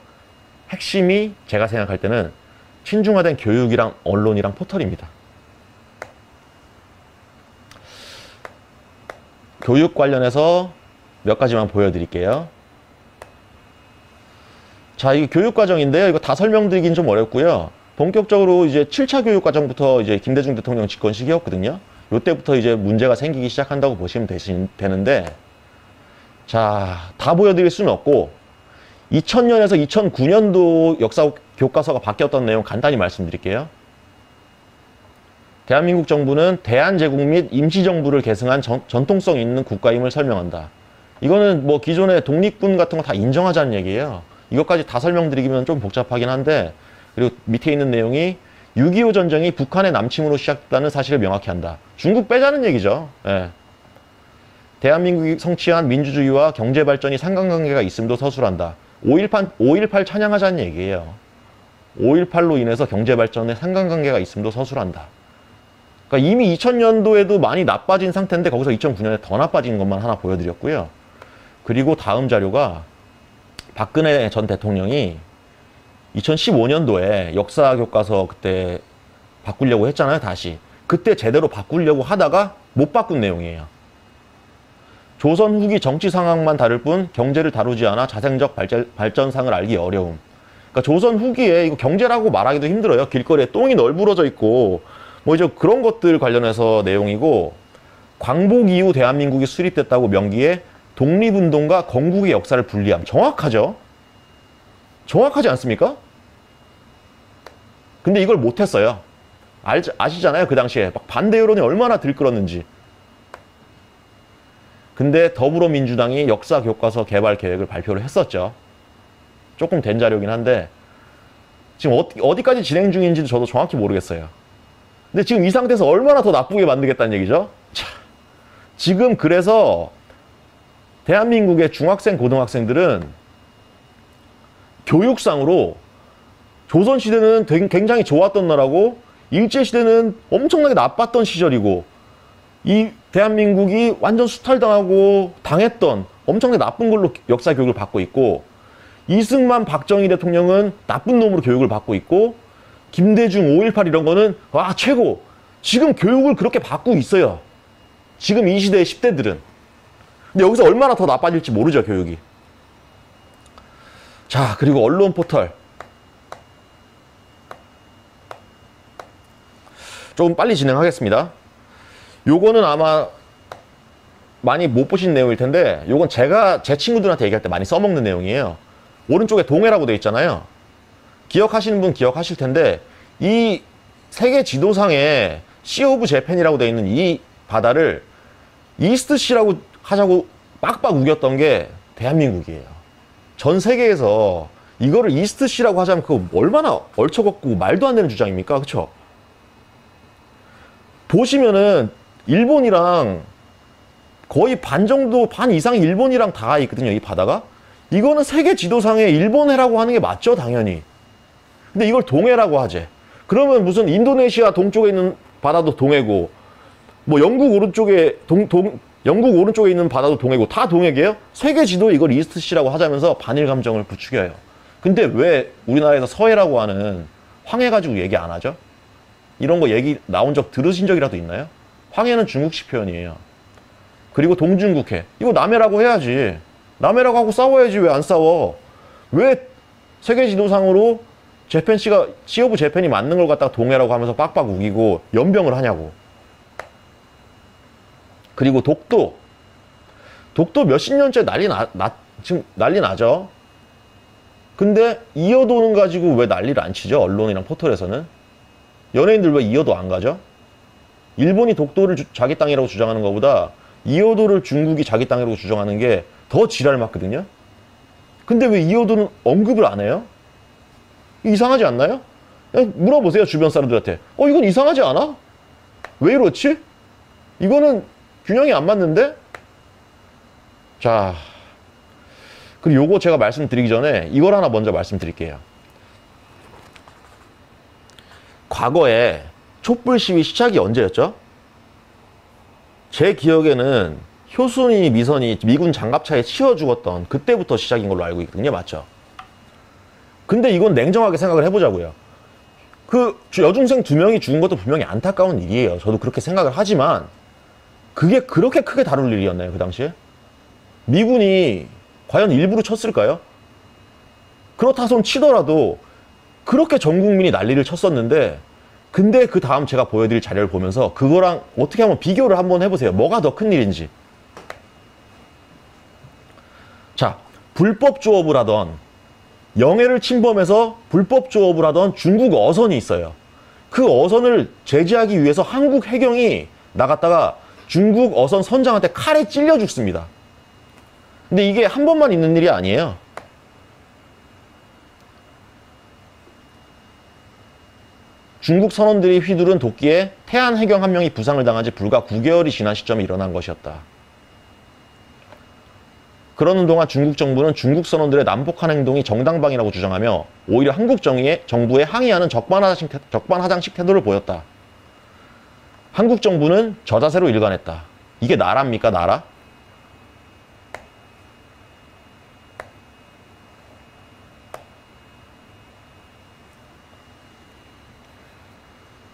핵심이 제가 생각할 때는 친중화된 교육이랑 언론이랑 포털입니다. 교육 관련해서 몇 가지만 보여드릴게요. 자, 이게 교육과정인데요. 이거 다 설명드리긴 좀 어렵고요. 본격적으로 이제 7차 교육과정부터 이제 김대중 대통령 집권 시기였거든요. 요때부터 이제 문제가 생기기 시작한다고 보시면 되는데, 자, 다 보여드릴 수는 없고, 2000년에서 2009년도 역사 교과서가 바뀌었던 내용 간단히 말씀드릴게요. 대한민국 정부는 대한제국 및 임시정부를 계승한 전통성 있는 국가임을 설명한다. 이거는 뭐 기존의 독립군 같은 거 다 인정하자는 얘기예요. 이것까지 다 설명드리기면 좀 복잡하긴 한데, 그리고 밑에 있는 내용이 6.25 전쟁이 북한의 남침으로 시작됐다는 사실을 명확히 한다. 중국 빼자는 얘기죠. 예. 대한민국이 성취한 민주주의와 경제발전이 상관관계가 있음도 서술한다. 5.18 찬양하자는 얘기예요. 5.18로 인해서 경제발전에 상관관계가 있음도 서술한다. 그러니까 이미 2000년도에도 많이 나빠진 상태인데 거기서 2009년에 더 나빠진 것만 하나 보여드렸고요. 그리고 다음 자료가 박근혜 전 대통령이 2015년도에 역사 교과서 그때 바꾸려고 했잖아요, 다시. 그때 제대로 바꾸려고 하다가 못 바꾼 내용이에요. 조선 후기 정치 상황만 다를 뿐 경제를 다루지 않아 자생적 발전상을 알기 어려움. 그러니까 조선 후기에 이거 경제라고 말하기도 힘들어요. 길거리에 똥이 널브러져 있고 뭐 이제 그런 것들 관련해서 내용이고, 광복 이후 대한민국이 수립됐다고 명기에 독립운동과 건국의 역사를 분리함. 정확하죠? 정확하지 않습니까? 근데 이걸 못했어요. 아시잖아요. 그 당시에 막 반대 여론이 얼마나 들끓었는지. 근데 더불어민주당이 역사 교과서 개발 계획을 발표를 했었죠. 조금 된 자료긴 한데 지금 어디까지 진행 중인지도 저도 정확히 모르겠어요. 근데 지금 이 상태에서 얼마나 더 나쁘게 만들겠다는 얘기죠? 자, 지금 그래서 대한민국의 중학생, 고등학생들은 교육상으로 조선시대는 굉장히 좋았던 나라고 일제시대는 엄청나게 나빴던 시절이고 이 대한민국이 완전 수탈당하고 당했던 엄청나게 나쁜 걸로 역사 교육을 받고 있고, 이승만, 박정희 대통령은 나쁜 놈으로 교육을 받고 있고, 김대중, 5.18 이런 거는 와 최고. 지금 교육을 그렇게 받고 있어요. 지금 이 시대의 10대들은. 근데 여기서 얼마나 더 나빠질지 모르죠, 교육이. 자, 그리고 언론 포털. 조금 빨리 진행하겠습니다. 요거는 아마 많이 못 보신 내용일 텐데, 요건 제가 제 친구들한테 얘기할 때 많이 써먹는 내용이에요. 오른쪽에 동해라고 돼 있잖아요. 기억하시는 분 기억하실 텐데, 이 세계 지도상에 시 오브 재팬이라고 돼 있는 이 바다를 이스트 시라고 하자고 빡빡 우겼던 게 대한민국이에요. 전 세계에서 이거를 이스트 시라고 하자면 그거 얼마나 얼처겁고 말도 안 되는 주장입니까? 그쵸? 보시면은 일본이랑 거의 반 정도, 반 이상 일본이랑 다 있거든요, 이 바다가. 이거는 세계 지도상에 일본해라고 하는 게 맞죠, 당연히. 근데 이걸 동해라고 하지. 그러면 무슨 인도네시아 동쪽에 있는 바다도 동해고, 뭐 영국 오른쪽에 영국 오른쪽에 있는 바다도 동해고, 다 동해게요? 세계 지도에 이걸 이스트시라고 하자면서 반일 감정을 부추겨요. 근데 왜 우리나라에서 서해라고 하는 황해 가지고 얘기 안 하죠? 이런 거 얘기 나온 적 들으신 적이라도 있나요? 황해는 중국식 표현이에요. 그리고 동중국해. 이거 남해라고 해야지. 남해라고 하고 싸워야지. 왜 안 싸워? 왜 세계 지도상으로 재팬시가 시 오브 재팬이 맞는 걸 갖다가 동해라고 하면서 빡빡 우기고 연병을 하냐고. 그리고 독도 몇십 년째 지금 난리 나죠. 근데 이어도는 가지고 왜 난리를 안 치죠? 언론이랑 포털에서는. 연예인들 왜 이어도 안 가죠? 일본이 독도를 자기 땅이라고 주장하는 것보다 이어도를 중국이 자기 땅이라고 주장하는 게 더 지랄 맞거든요. 근데 왜 이어도는 언급을 안 해요? 이상하지 않나요? 그냥 물어보세요, 주변 사람들한테. 이건 이상하지 않아? 왜 이렇지? 이거는 균형이 안 맞는데? 자, 그리고 요거 제가 말씀드리기 전에 이걸 하나 먼저 말씀드릴게요. 과거에 촛불 시위 시작이 언제였죠? 제 기억에는 효순이, 미선이 미군 장갑차에 치여 죽었던 그때부터 시작인 걸로 알고 있거든요. 맞죠? 근데 이건 냉정하게 생각을 해보자고요. 그 여중생 2명이 죽은 것도 분명히 안타까운 일이에요. 저도 그렇게 생각을 하지만 그게 그렇게 크게 다룰 일이었나요? 그 당시에? 미군이 과연 일부러 쳤을까요? 그렇다 손 치더라도 그렇게 전 국민이 난리를 쳤었는데, 근데 그 다음 제가 보여드릴 자료를 보면서 그거랑 어떻게 한번 비교를 한번 해보세요. 뭐가 더 큰일인지. 자, 불법 조업을 하던, 영해를 침범해서 불법 조업을 하던 중국 어선이 있어요. 그 어선을 제지하기 위해서 한국 해경이 나갔다가 중국 어선 선장한테 칼에 찔려 죽습니다. 근데 이게 한 번만 있는 일이 아니에요. 중국 선원들이 휘두른 도끼에 태안 해경 한 명이 부상을 당한 지 불과 9개월이 지난 시점에 일어난 것이었다. 그러는 동안 중국 정부는 중국 선원들의 난폭한 행동이 정당방위라고 주장하며 오히려 한국 정부에 항의하는 적반하장식 태도를 보였다. 한국 정부는 저자세로 일관했다. 이게 나라입니까, 나라?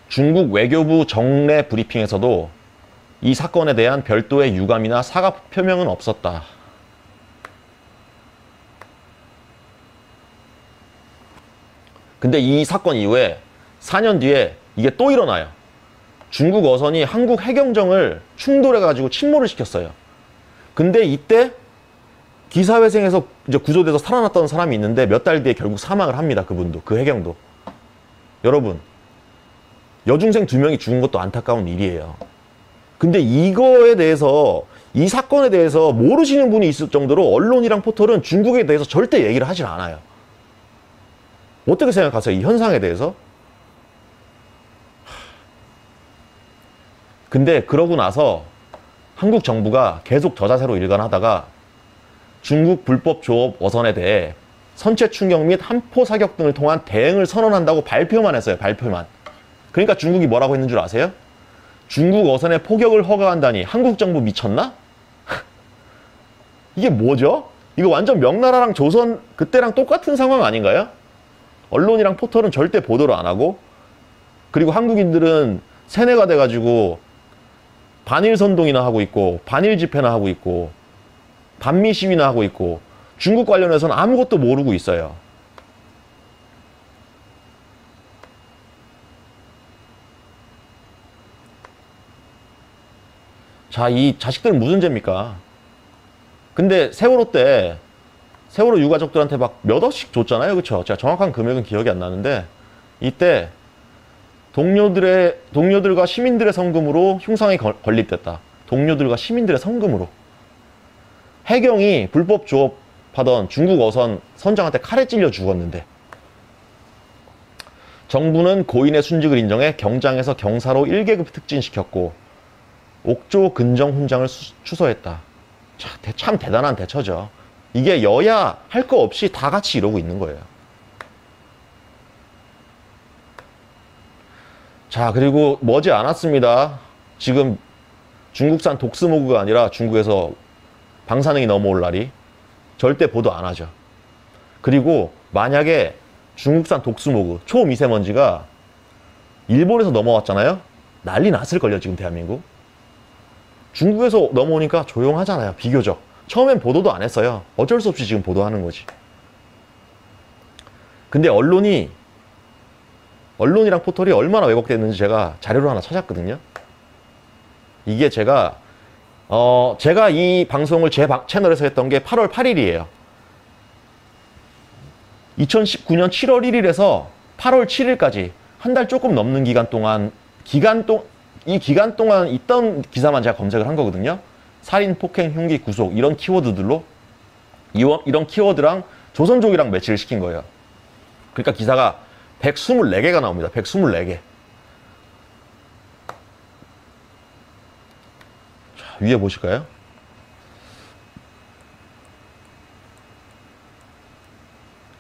중국 외교부 정례 브리핑에서도 이 사건에 대한 별도의 유감이나 사과 표명은 없었다. 근데 이 사건 이후에 4년 뒤에 이게 또 일어나요. 중국 어선이 한국 해경정을 충돌해가지고 침몰을 시켰어요. 근데 이때 기사회생에서 이제 구조돼서 살아났던 사람이 있는데 몇 달 뒤에 결국 사망을 합니다. 그분도, 그 해경도. 여러분, 여중생 2명이 죽은 것도 안타까운 일이에요. 근데 이거에 대해서, 이 사건에 대해서 모르시는 분이 있을 정도로 언론이랑 포털은 중국에 대해서 절대 얘기를 하질 않아요. 어떻게 생각하세요? 이 현상에 대해서? 근데 그러고 나서 한국 정부가 계속 저자세로 일관하다가 중국 불법 조업 어선에 대해 선체 충격 및 함포 사격 등을 통한 대응을 선언한다고 발표만 했어요. 발표만. 그러니까 중국이 뭐라고 했는 줄 아세요? 중국 어선의 포격을 허가한다니 한국 정부 미쳤나? 이게 뭐죠? 이거 완전 명나라랑 조선 그때랑 똑같은 상황 아닌가요? 언론이랑 포털은 절대 보도를 안 하고, 그리고 한국인들은 세뇌가 돼가지고 반일 선동이나 하고 있고 반일 집회나 하고 있고 반미 시위나 하고 있고 중국 관련해서는 아무것도 모르고 있어요. 자, 이 자식들은 무슨 죄입니까? 근데 세월호 때 세월호 유가족들한테 막 몇 억씩 줬잖아요. 그쵸? 제가 정확한 금액은 기억이 안 나는데 이때 동료들과 시민들의 성금으로 흉상이 건립됐다. 동료들과 시민들의 성금으로. 해경이 불법 조업하던 중국 어선 선장한테 칼에 찔려 죽었는데 정부는 고인의 순직을 인정해 경장에서 경사로 1계급 특진시켰고 옥조 근정 훈장을 추서했다. 참 대단한 대처죠. 이게 여야 할 거 없이 다 같이 이러고 있는 거예요. 자, 그리고 머지 않았습니다. 지금 중국산 독스모그가 아니라 중국에서 방사능이 넘어올 날이. 절대 보도 안 하죠. 그리고 만약에 중국산 독스모그, 초미세먼지가 일본에서 넘어왔잖아요. 난리 났을걸요, 지금 대한민국. 중국에서 넘어오니까 조용하잖아요, 비교적. 처음엔 보도도 안 했어요. 어쩔 수 없이 지금 보도하는 거지. 근데 언론이랑 포털이 얼마나 왜곡됐는지 제가 자료를 하나 찾았거든요. 이게 제가 이 방송을 제 채널에서 했던 게 8월 8일이에요. 2019년 7월 1일에서 8월 7일까지 한 달 조금 넘는 기간 동안 있던 기사만 제가 검색을 한 거거든요. 살인, 폭행, 흉기, 구속 이런 키워드들로 이런 키워드랑 조선족이랑 매치를 시킨 거예요. 그러니까 기사가 124개가 나옵니다. 124개. 자, 위에 보실까요?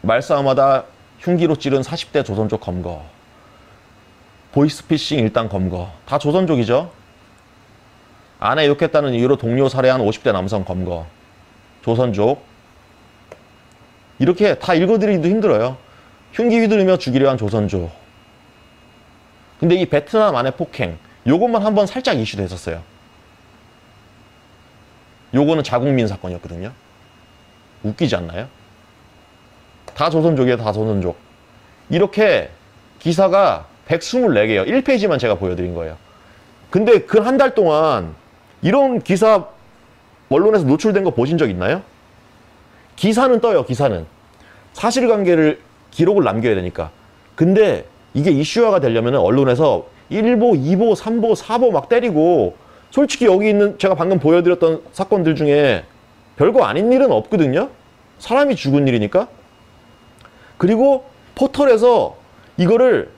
말싸움하다 흉기로 찌른 40대 조선족 검거. 보이스피싱 일당 검거. 다 조선족이죠. 아내 욕했다는 이유로 동료 살해한 50대 남성 검거. 조선족. 이렇게 다 읽어드리기도 힘들어요. 흉기 휘두르며 죽이려 한 조선족. 근데 이 베트남 아내 폭행, 요것만 한번 살짝 이슈됐었어요. 요거는 자국민 사건이었거든요. 웃기지 않나요? 다 조선족이에요, 다 조선족. 이렇게 기사가 124개예요. 1페이지만 제가 보여드린 거예요. 근데 그 한 달 동안 이런 기사 언론에서 노출된 거 보신 적 있나요? 기사는 떠요, 기사는. 사실관계를 기록을 남겨야 되니까. 근데 이게 이슈화가 되려면 언론에서 1보, 2보, 3보, 4보 막 때리고, 솔직히 여기 있는 제가 방금 보여드렸던 사건들 중에 별거 아닌 일은 없거든요. 사람이 죽은 일이니까. 그리고 포털에서 이거를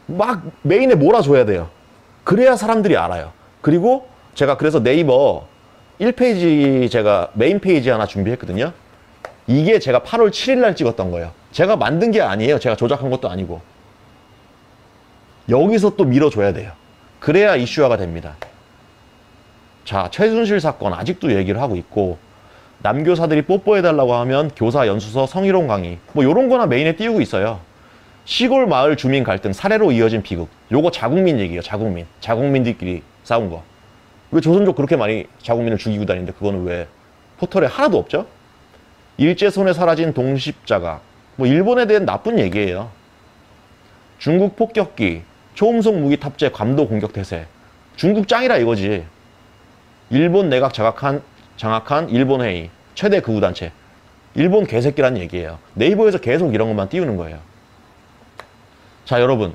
막 메인에 몰아줘야 돼요. 그래야 사람들이 알아요. 그리고 제가 그래서 네이버 1페이지 제가 메인 페이지 하나 준비했거든요. 이게 제가 8월 7일 날 찍었던 거예요. 제가 만든 게 아니에요. 제가 조작한 것도 아니고. 여기서 또 밀어줘야 돼요. 그래야 이슈화가 됩니다. 자, 최순실 사건 아직도 얘기를 하고 있고, 남교사들이 뽀뽀해달라고 하면 교사 연수서 성희롱 강의, 뭐 요런 거나 메인에 띄우고 있어요. 시골 마을 주민 갈등, 사례로 이어진 비극. 요거 자국민 얘기예요, 자국민. 자국민들끼리 싸운 거. 왜 조선족 그렇게 많이 자국민을 죽이고 다니는데 그거는 왜 포털에 하나도 없죠? 일제손에 사라진 동십자가. 뭐 일본에 대한 나쁜 얘기예요. 중국 폭격기, 초음속 무기 탑재 감도 공격 태세. 중국 짱이라 이거지. 일본 내각 장악한 일본 회의, 최대 극우단체. 일본 개새끼란 얘기예요. 네이버에서 계속 이런 것만 띄우는 거예요. 자, 여러분.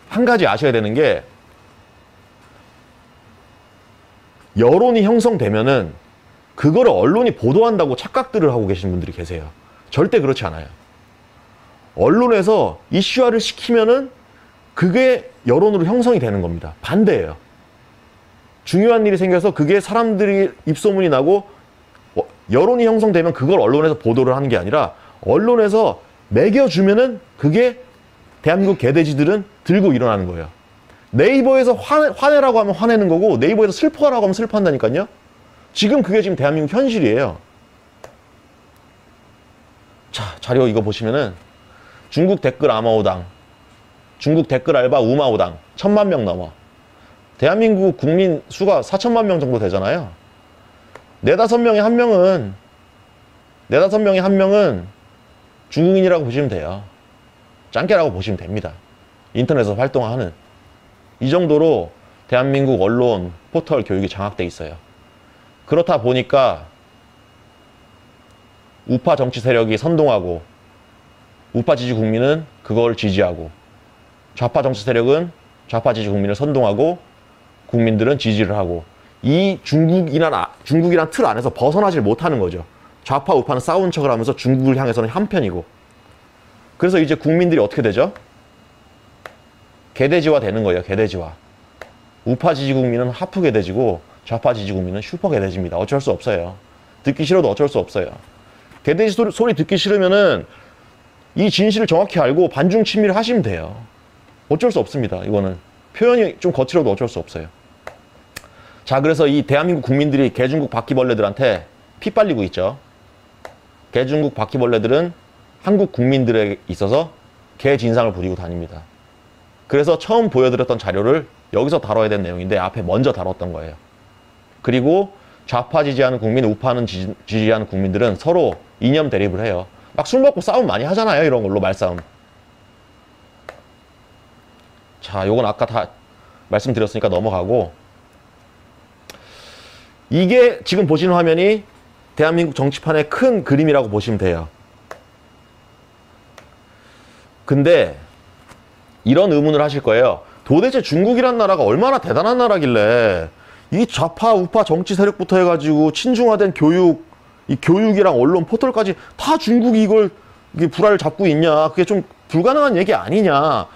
한 가지 아셔야 되는 게, 여론이 형성되면은 그거를 언론이 보도한다고 착각들을 하고 계신 분들이 계세요. 절대 그렇지 않아요. 언론에서 이슈화를 시키면은 그게 여론으로 형성이 되는 겁니다. 반대예요. 중요한 일이 생겨서 그게 사람들이 입소문이 나고 여론이 형성되면 그걸 언론에서 보도를 하는 게 아니라, 언론에서 매겨주면은 그게 대한민국 개돼지들은 들고 일어나는 거예요. 네이버에서 화내라고 하면 화내는 거고, 네이버에서 슬퍼하라고 하면 슬퍼한다니까요. 지금 그게 지금 대한민국 현실이에요. 자, 자료 이거 보시면은 중국 댓글 아마오당, 중국 댓글 알바 우마오당 1000만 명 넘어. 대한민국 국민 수가 4천만 명 정도 되잖아요. 네다섯 명에 한 명은 중국인이라고 보시면 돼요. 짱깨라고 보시면 됩니다. 인터넷에서 활동하는. 이 정도로 대한민국 언론, 포털 교육이 장악돼 있어요. 그렇다 보니까 우파 정치 세력이 선동하고, 우파 지지 국민은 그걸 지지하고, 좌파 정치 세력은 좌파 지지 국민을 선동하고, 국민들은 지지를 하고, 이 중국이란 틀 안에서 벗어나질 못하는 거죠. 좌파 우파는 싸운 척을 하면서 중국을 향해서는 한편이고. 그래서 이제 국민들이 어떻게 되죠? 개돼지화 되는 거예요. 개돼지화. 우파 지지 국민은 하프 개돼지고, 좌파 지지 국민은 슈퍼 개돼지입니다. 어쩔 수 없어요. 듣기 싫어도 어쩔 수 없어요. 개돼지 소리 듣기 싫으면은 이 진실을 정확히 알고 반중 친밀을 하시면 돼요. 어쩔 수 없습니다. 이거는 표현이 좀 거칠어도 어쩔 수 없어요. 자, 그래서 이 대한민국 국민들이 개중국 바퀴벌레들한테 피 빨리고 있죠. 개중국 바퀴벌레들은 한국 국민들에 있어서 개진상을 부리고 다닙니다. 그래서 처음 보여드렸던 자료를 여기서 다뤄야 되는 내용인데 앞에 먼저 다뤘던 거예요. 그리고 좌파 지지하는 국민, 우파는 지지하는 국민들은 서로 이념 대립을 해요. 막 술 먹고 싸움 많이 하잖아요. 이런 걸로 말싸움. 자, 요건 아까 다 말씀드렸으니까 넘어가고, 이게 지금 보시는 화면이 대한민국 정치판의 큰 그림이라고 보시면 돼요. 근데 이런 의문을 하실 거예요. 도대체 중국이란 나라가 얼마나 대단한 나라길래 이 좌파 우파 정치 세력부터 해가지고 친중화된 교육, 이 교육이랑 언론 포털까지 다 중국이 이걸 불화를 잡고 있냐. 그게 좀 불가능한 얘기 아니냐.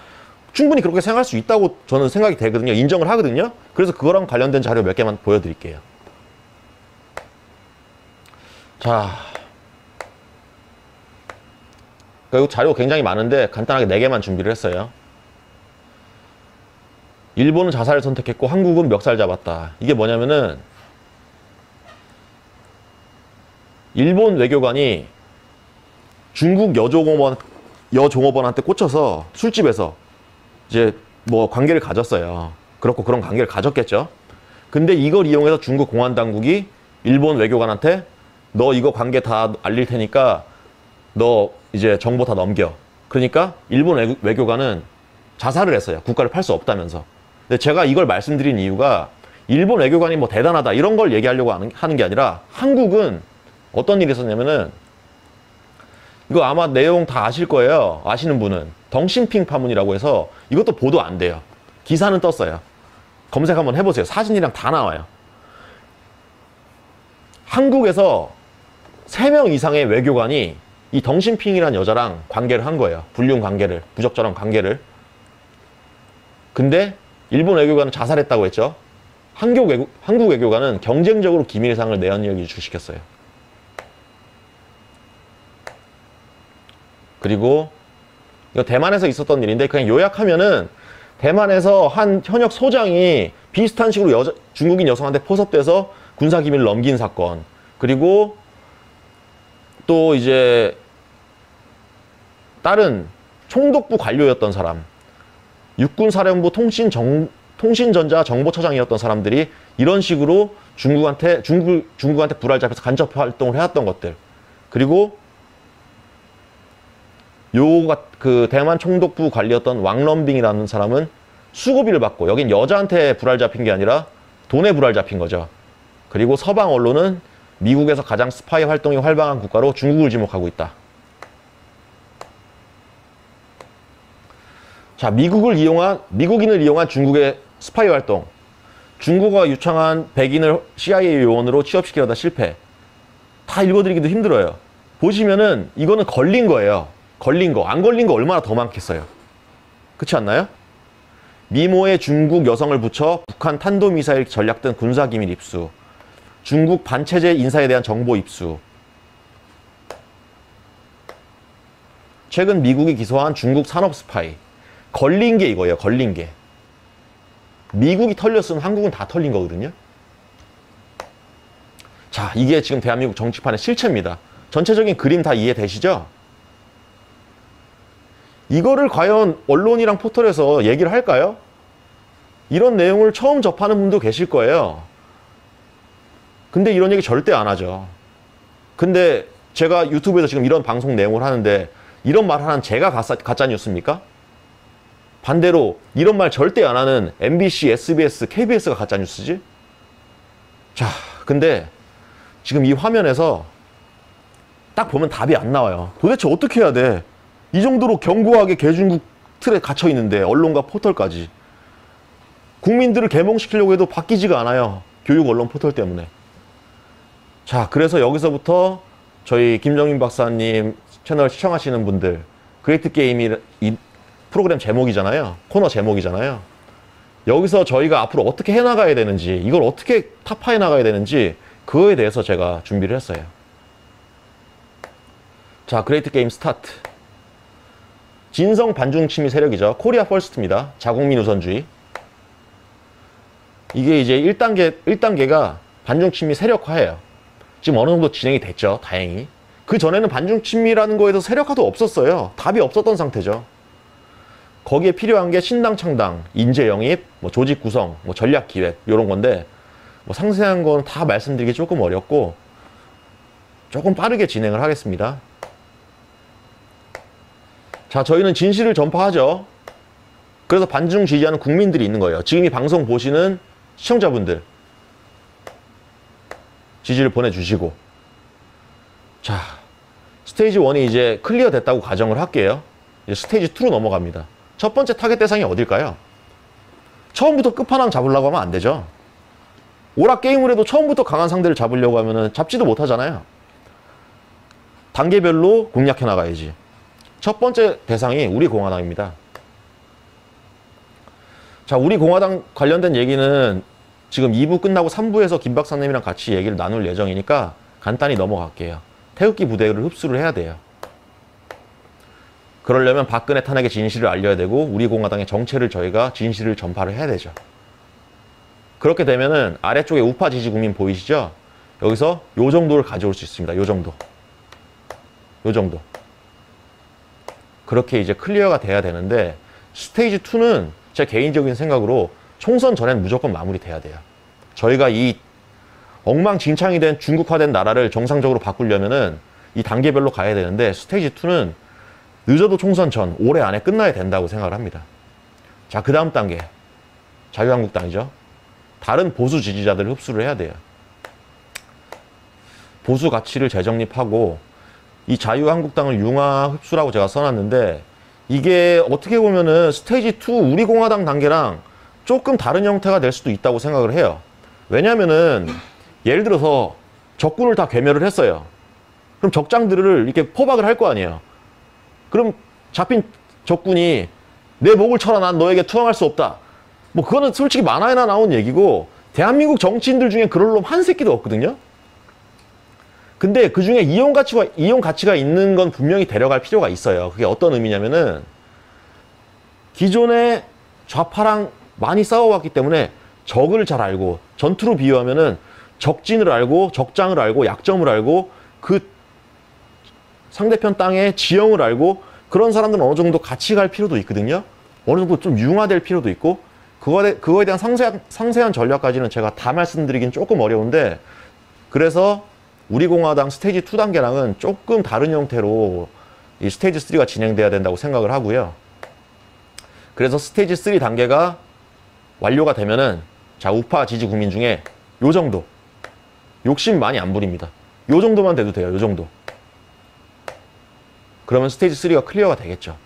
충분히 그렇게 생각할 수 있다고 저는 생각이 되거든요. 인정을 하거든요. 그래서 그거랑 관련된 자료 몇 개만 보여드릴게요. 자, 이 자료 굉장히 많은데 간단하게 4개만 준비를 했어요. 일본은 자살을 선택했고 한국은 멱살 잡았다. 이게 뭐냐면은, 일본 외교관이 중국 여종업원한테 꽂혀서 술집에서 이제 뭐 관계를 가졌어요. 그렇고 그런 관계를 가졌겠죠. 근데 이걸 이용해서 중국 공안 당국이 일본 외교관한테 너 이거 관계 다 알릴 테니까 너 이제 정보 다 넘겨. 그러니까 일본 외교관은 자살을 했어요. 국가를 팔 수 없다면서. 근데 제가 이걸 말씀드린 이유가 일본 외교관이 뭐 대단하다 이런 걸 얘기하려고 하는 게 아니라 한국은 어떤 일이 있었냐면은 이거 아마 내용 다 아실 거예요. 아시는 분은. 덩신핑 파문이라고 해서 이것도 보도 안 돼요. 기사는 떴어요. 검색 한번 해보세요. 사진이랑 다 나와요. 한국에서 3명 이상의 외교관이 이 덩신핑이라는 여자랑 관계를 한 거예요. 불륜 관계를, 부적절한 관계를. 근데 일본 외교관은 자살했다고 했죠. 한국 외교관은 경쟁적으로 기밀상을 내연이역이 유출시켰어요. 그리고 이거 대만에서 있었던 일인데 그냥 요약하면은 대만에서 한 현역 소장이 비슷한 식으로 중국인 여성한테 포섭돼서 군사기밀을 넘긴 사건. 그리고 또 이제 다른 총독부 관료였던 사람, 육군사령부 통신전자 정보처장이었던 사람들이 이런 식으로 중국한테 불알 잡혀서 간접 활동을 해왔던 것들. 그리고 그 대만 총독부 관리였던 왕런빙이라는 사람은 수고비를 받고, 여긴 여자한테 불알 잡힌 게 아니라 돈에 불알 잡힌 거죠. 그리고 서방 언론은 미국에서 가장 스파이 활동이 활발한 국가로 중국을 지목하고 있다. 자, 미국인을 이용한 중국의 스파이 활동. 중국어가 유창한 백인을 CIA 요원으로 취업시키려다 실패. 다 읽어드리기도 힘들어요. 보시면은 이거는 걸린 거예요. 걸린 거. 안 걸린 거 얼마나 더 많겠어요. 그렇지 않나요? 미모의 중국 여성을 붙여 북한 탄도미사일 전략 등 군사기밀 입수. 중국 반체제 인사에 대한 정보 입수. 최근 미국이 기소한 중국 산업 스파이. 걸린 게 이거예요. 걸린 게. 미국이 털렸으면 한국은 다 털린 거거든요. 자, 이게 지금 대한민국 정치판의 실체입니다. 전체적인 그림 다 이해되시죠? 이거를 과연 언론이랑 포털에서 얘기를 할까요? 이런 내용을 처음 접하는 분도 계실 거예요. 근데 이런 얘기 절대 안 하죠. 근데 제가 유튜브에서 지금 이런 방송 내용을 하는데 이런 말 하는 제가 가짜 뉴스입니까? 반대로 이런 말 절대 안 하는 MBC, SBS, KBS가 가짜 뉴스지? 자, 근데 지금 이 화면에서 딱 보면 답이 안 나와요. 도대체 어떻게 해야 돼? 이 정도로 견고하게 개중국 틀에 갇혀 있는데, 언론과 포털까지. 국민들을 계몽시키려고 해도 바뀌지가 않아요. 교육 언론 포털 때문에. 자, 그래서 여기서부터 저희 김정민 박사님 채널 시청하시는 분들, 그레이트 게임이 이 프로그램 제목이잖아요. 코너 제목이잖아요. 여기서 저희가 앞으로 어떻게 해나가야 되는지, 이걸 어떻게 타파해 나가야 되는지 그거에 대해서 제가 준비를 했어요. 자, 그레이트 게임 스타트. 진성 반중침미 세력이죠. 코리아 퍼스트입니다. 자국민 우선주의. 이게 이제 1단계가 반중침미 세력화예요. 지금 어느 정도 진행이 됐죠. 다행히. 그 전에는 반중침미라는 거에 대해서 세력화도 없었어요. 답이 없었던 상태죠. 거기에 필요한 게 신당 창당, 인재 영입, 뭐 조직 구성, 뭐 전략 기획 이런 건데, 뭐 상세한 건 다 말씀드리기 조금 어렵고 조금 빠르게 진행을 하겠습니다. 자, 저희는 진실을 전파하죠. 그래서 반중 지지하는 국민들이 있는 거예요. 지금 이 방송 보시는 시청자분들 지지를 보내주시고. 자, 스테이지 1이 이제 클리어 됐다고 가정을 할게요. 이제 스테이지 2로 넘어갑니다. 첫 번째 타겟 대상이 어딜까요? 처음부터 끝판왕 잡으려고 하면 안 되죠. 오락 게임을 해도 처음부터 강한 상대를 잡으려고 하면 잡지도 못하잖아요. 단계별로 공략해 나가야지. 첫 번째 대상이 우리 공화당입니다. 자, 우리 공화당 관련된 얘기는 지금 2부 끝나고 3부에서 김 박사님이랑 같이 얘기를 나눌 예정이니까 간단히 넘어갈게요. 태극기 부대를 흡수를 해야 돼요. 그러려면 박근혜 탄핵의 진실을 알려야 되고 우리 공화당의 정체를 저희가 진실을 전파를 해야 되죠. 그렇게 되면은 아래쪽에 우파 지지 국민 보이시죠? 여기서 요 정도를 가져올 수 있습니다. 요 정도. 요 정도. 그렇게 이제 클리어가 돼야 되는데, 스테이지 2는 제 개인적인 생각으로 총선 전엔 무조건 마무리돼야 돼요. 저희가 이 엉망진창이 된 중국화된 나라를 정상적으로 바꾸려면은 이 단계별로 가야 되는데 스테이지 2는 늦어도 총선 전 올해 안에 끝나야 된다고 생각을 합니다. 자, 그 다음 단계 자유한국당이죠. 다른 보수 지지자들을 흡수를 해야 돼요. 보수 가치를 재정립하고 이 자유한국당을 융화 흡수라고 제가 써놨는데 이게 어떻게 보면은 스테이지 2 우리공화당 단계랑 조금 다른 형태가 될 수도 있다고 생각을 해요. 왜냐면은 예를 들어서 적군을 다 괴멸을 했어요. 그럼 적장들을 이렇게 포박을 할 거 아니에요. 그럼 잡힌 적군이 내 목을 쳐라, 난 너에게 투항할 수 없다. 뭐 그거는 솔직히 만화에나 나온 얘기고 대한민국 정치인들 중에 그럴 놈 한 새끼도 없거든요. 근데 그 중에 이용 가치가 있는 건 분명히 데려갈 필요가 있어요. 그게 어떤 의미냐면은 기존에 좌파랑 많이 싸워왔기 때문에 적을 잘 알고 전투로 비유하면은 적진을 알고 적장을 알고 약점을 알고 그 상대편 땅의 지형을 알고 그런 사람들은 어느 정도 같이 갈 필요도 있거든요. 어느 정도 좀 융화될 필요도 있고 그거에 대한 상세한 전략까지는 제가 다 말씀드리긴 조금 어려운데 그래서 우리공화당 스테이지 2 단계랑은 조금 다른 형태로 이 스테이지 3가 진행돼야 된다고 생각을 하고요. 그래서 스테이지 3 단계가 완료가 되면은 자, 우파 지지 국민 중에 요 정도 욕심 많이 안 부립니다. 요 정도만 돼도 돼요. 요 정도. 그러면 스테이지 3가 클리어가 되겠죠.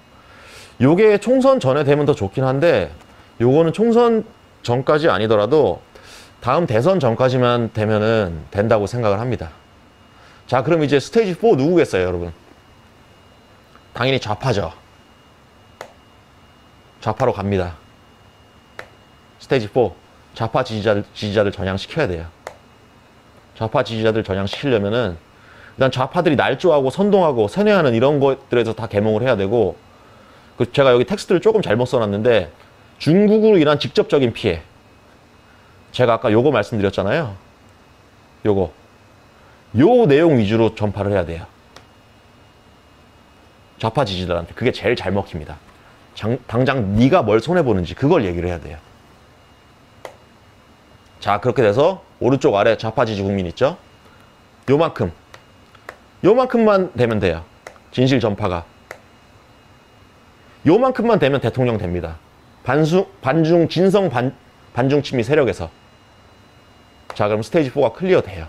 요게 총선 전에 되면 더 좋긴 한데 요거는 총선 전까지 아니더라도 다음 대선 전까지만 되면은 된다고 생각을 합니다. 자, 그럼 이제 스테이지 4 누구겠어요, 여러분? 당연히 좌파죠. 좌파로 갑니다. 스테이지 4 좌파 지지자들 전향시켜야 돼요. 좌파 지지자들 전향시키려면은 일단 좌파들이 날조하고 선동하고 선회하는 이런 것들에서 다 계몽을 해야 되고 제가 여기 텍스트를 조금 잘못 써놨는데 중국으로 인한 직접적인 피해 제가 아까 요거 말씀드렸잖아요. 요 내용 위주로 전파를 해야 돼요. 좌파 지지자들한테 그게 제일 잘 먹힙니다. 당장 네가 뭘 손해보는지 그걸 얘기를 해야 돼요. 자, 그렇게 돼서 오른쪽 아래 좌파 지지 국민 있죠? 요만큼만 되면 돼요. 진실 전파가. 요만큼만 되면 대통령 됩니다. 반중 친미 세력에서. 자, 그럼 스테이지 4가 클리어 돼요.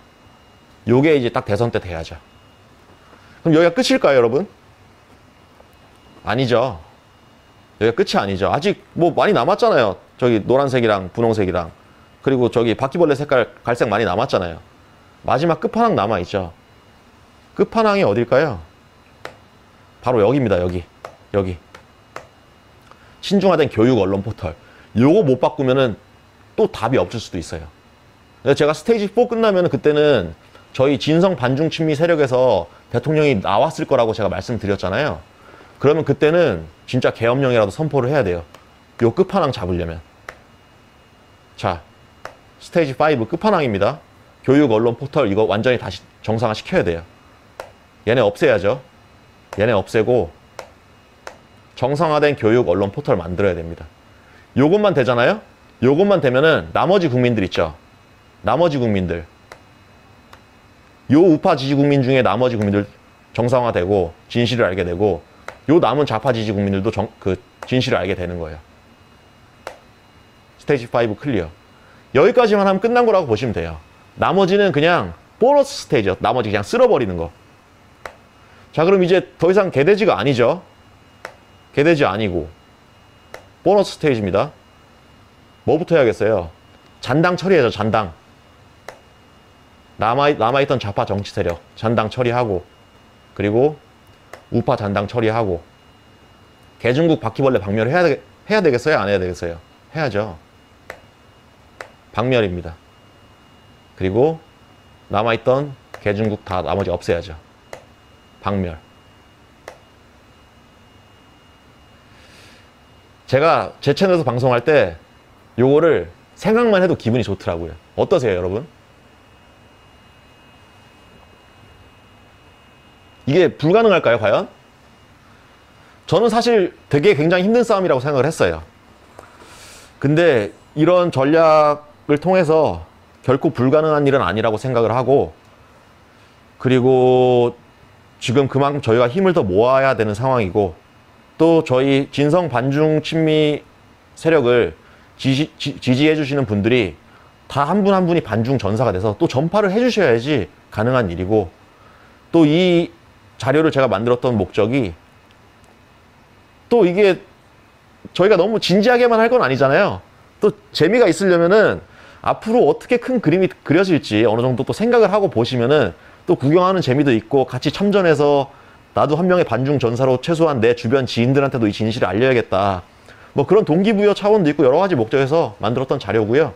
요게 이제 딱 대선 때 돼야죠. 그럼 여기가 끝일까요, 여러분? 아니죠. 여기가 끝이 아니죠. 아직 뭐 많이 남았잖아요. 저기 노란색이랑 분홍색이랑. 그리고 저기 바퀴벌레 색깔 갈색 많이 남았잖아요. 마지막 끝판왕 남아있죠. 끝판왕이 어딜까요? 바로 여기입니다. 여기. 신중화된 교육 언론 포털. 요거 못 바꾸면은 또 답이 없을 수도 있어요. 제가 스테이지 4 끝나면 그때는 저희 진성 반중 친미 세력에서 대통령이 나왔을 거라고 제가 말씀드렸잖아요. 그러면 그때는 진짜 계엄령이라도 선포를 해야 돼요. 요 끝판왕 잡으려면. 자, 스테이지 5 끝판왕입니다. 교육 언론 포털 이거 완전히 다시 정상화 시켜야 돼요. 얘네 없애야죠. 얘네 없애고 정상화된 교육 언론 포털 만들어야 됩니다. 요것만 되잖아요. 요것만 되면은 나머지 국민들 있죠. 나머지 국민들 요 우파 지지 국민 중에 나머지 국민들 정상화되고 진실을 알게 되고 요 남은 좌파 지지 국민들도 그 진실을 알게 되는 거예요. 스테이지 5 클리어. 여기까지만 하면 끝난 거라고 보시면 돼요. 나머지는 그냥 보너스 스테이지요. 나머지 그냥 쓸어버리는 거. 자, 그럼 이제 더 이상 개돼지가 아니죠. 개돼지 아니고 보너스 스테이지입니다. 뭐부터 해야겠어요? 잔당 처리해야죠. 잔당. 남아있던 좌파 정치 세력 잔당 처리하고 그리고 우파 잔당 처리하고 개중국 바퀴벌레 박멸해야 되겠어요? 안 해야 되겠어요? 해야죠. 박멸입니다. 그리고 남아있던 개중국 다 나머지 없애야죠. 박멸. 제가 제 채널에서 방송할 때 요거를 생각만 해도 기분이 좋더라고요. 어떠세요, 여러분? 이게 불가능할까요, 과연? 저는 사실 되게 굉장히 힘든 싸움이라고 생각을 했어요. 근데 이런 전략을 통해서 결코 불가능한 일은 아니라고 생각을 하고 그리고 지금 그만큼 저희가 힘을 더 모아야 되는 상황이고, 또 저희 진성 반중 친미 세력을 지지해 주시는 분들이 다 한 분 한 분이 반중 전사가 돼서 또 전파를 해 주셔야지 가능한 일이고, 또 이 자료를 제가 만들었던 목적이, 또 이게 저희가 너무 진지하게만 할 건 아니잖아요. 또 재미가 있으려면은 앞으로 어떻게 큰 그림이 그려질지 어느 정도 또 생각을 하고 보시면은 또 구경하는 재미도 있고, 같이 참전해서 나도 한 명의 반중 전사로 최소한 내 주변 지인들한테도 이 진실을 알려야겠다, 뭐 그런 동기부여 차원도 있고 여러 가지 목적에서 만들었던 자료고요.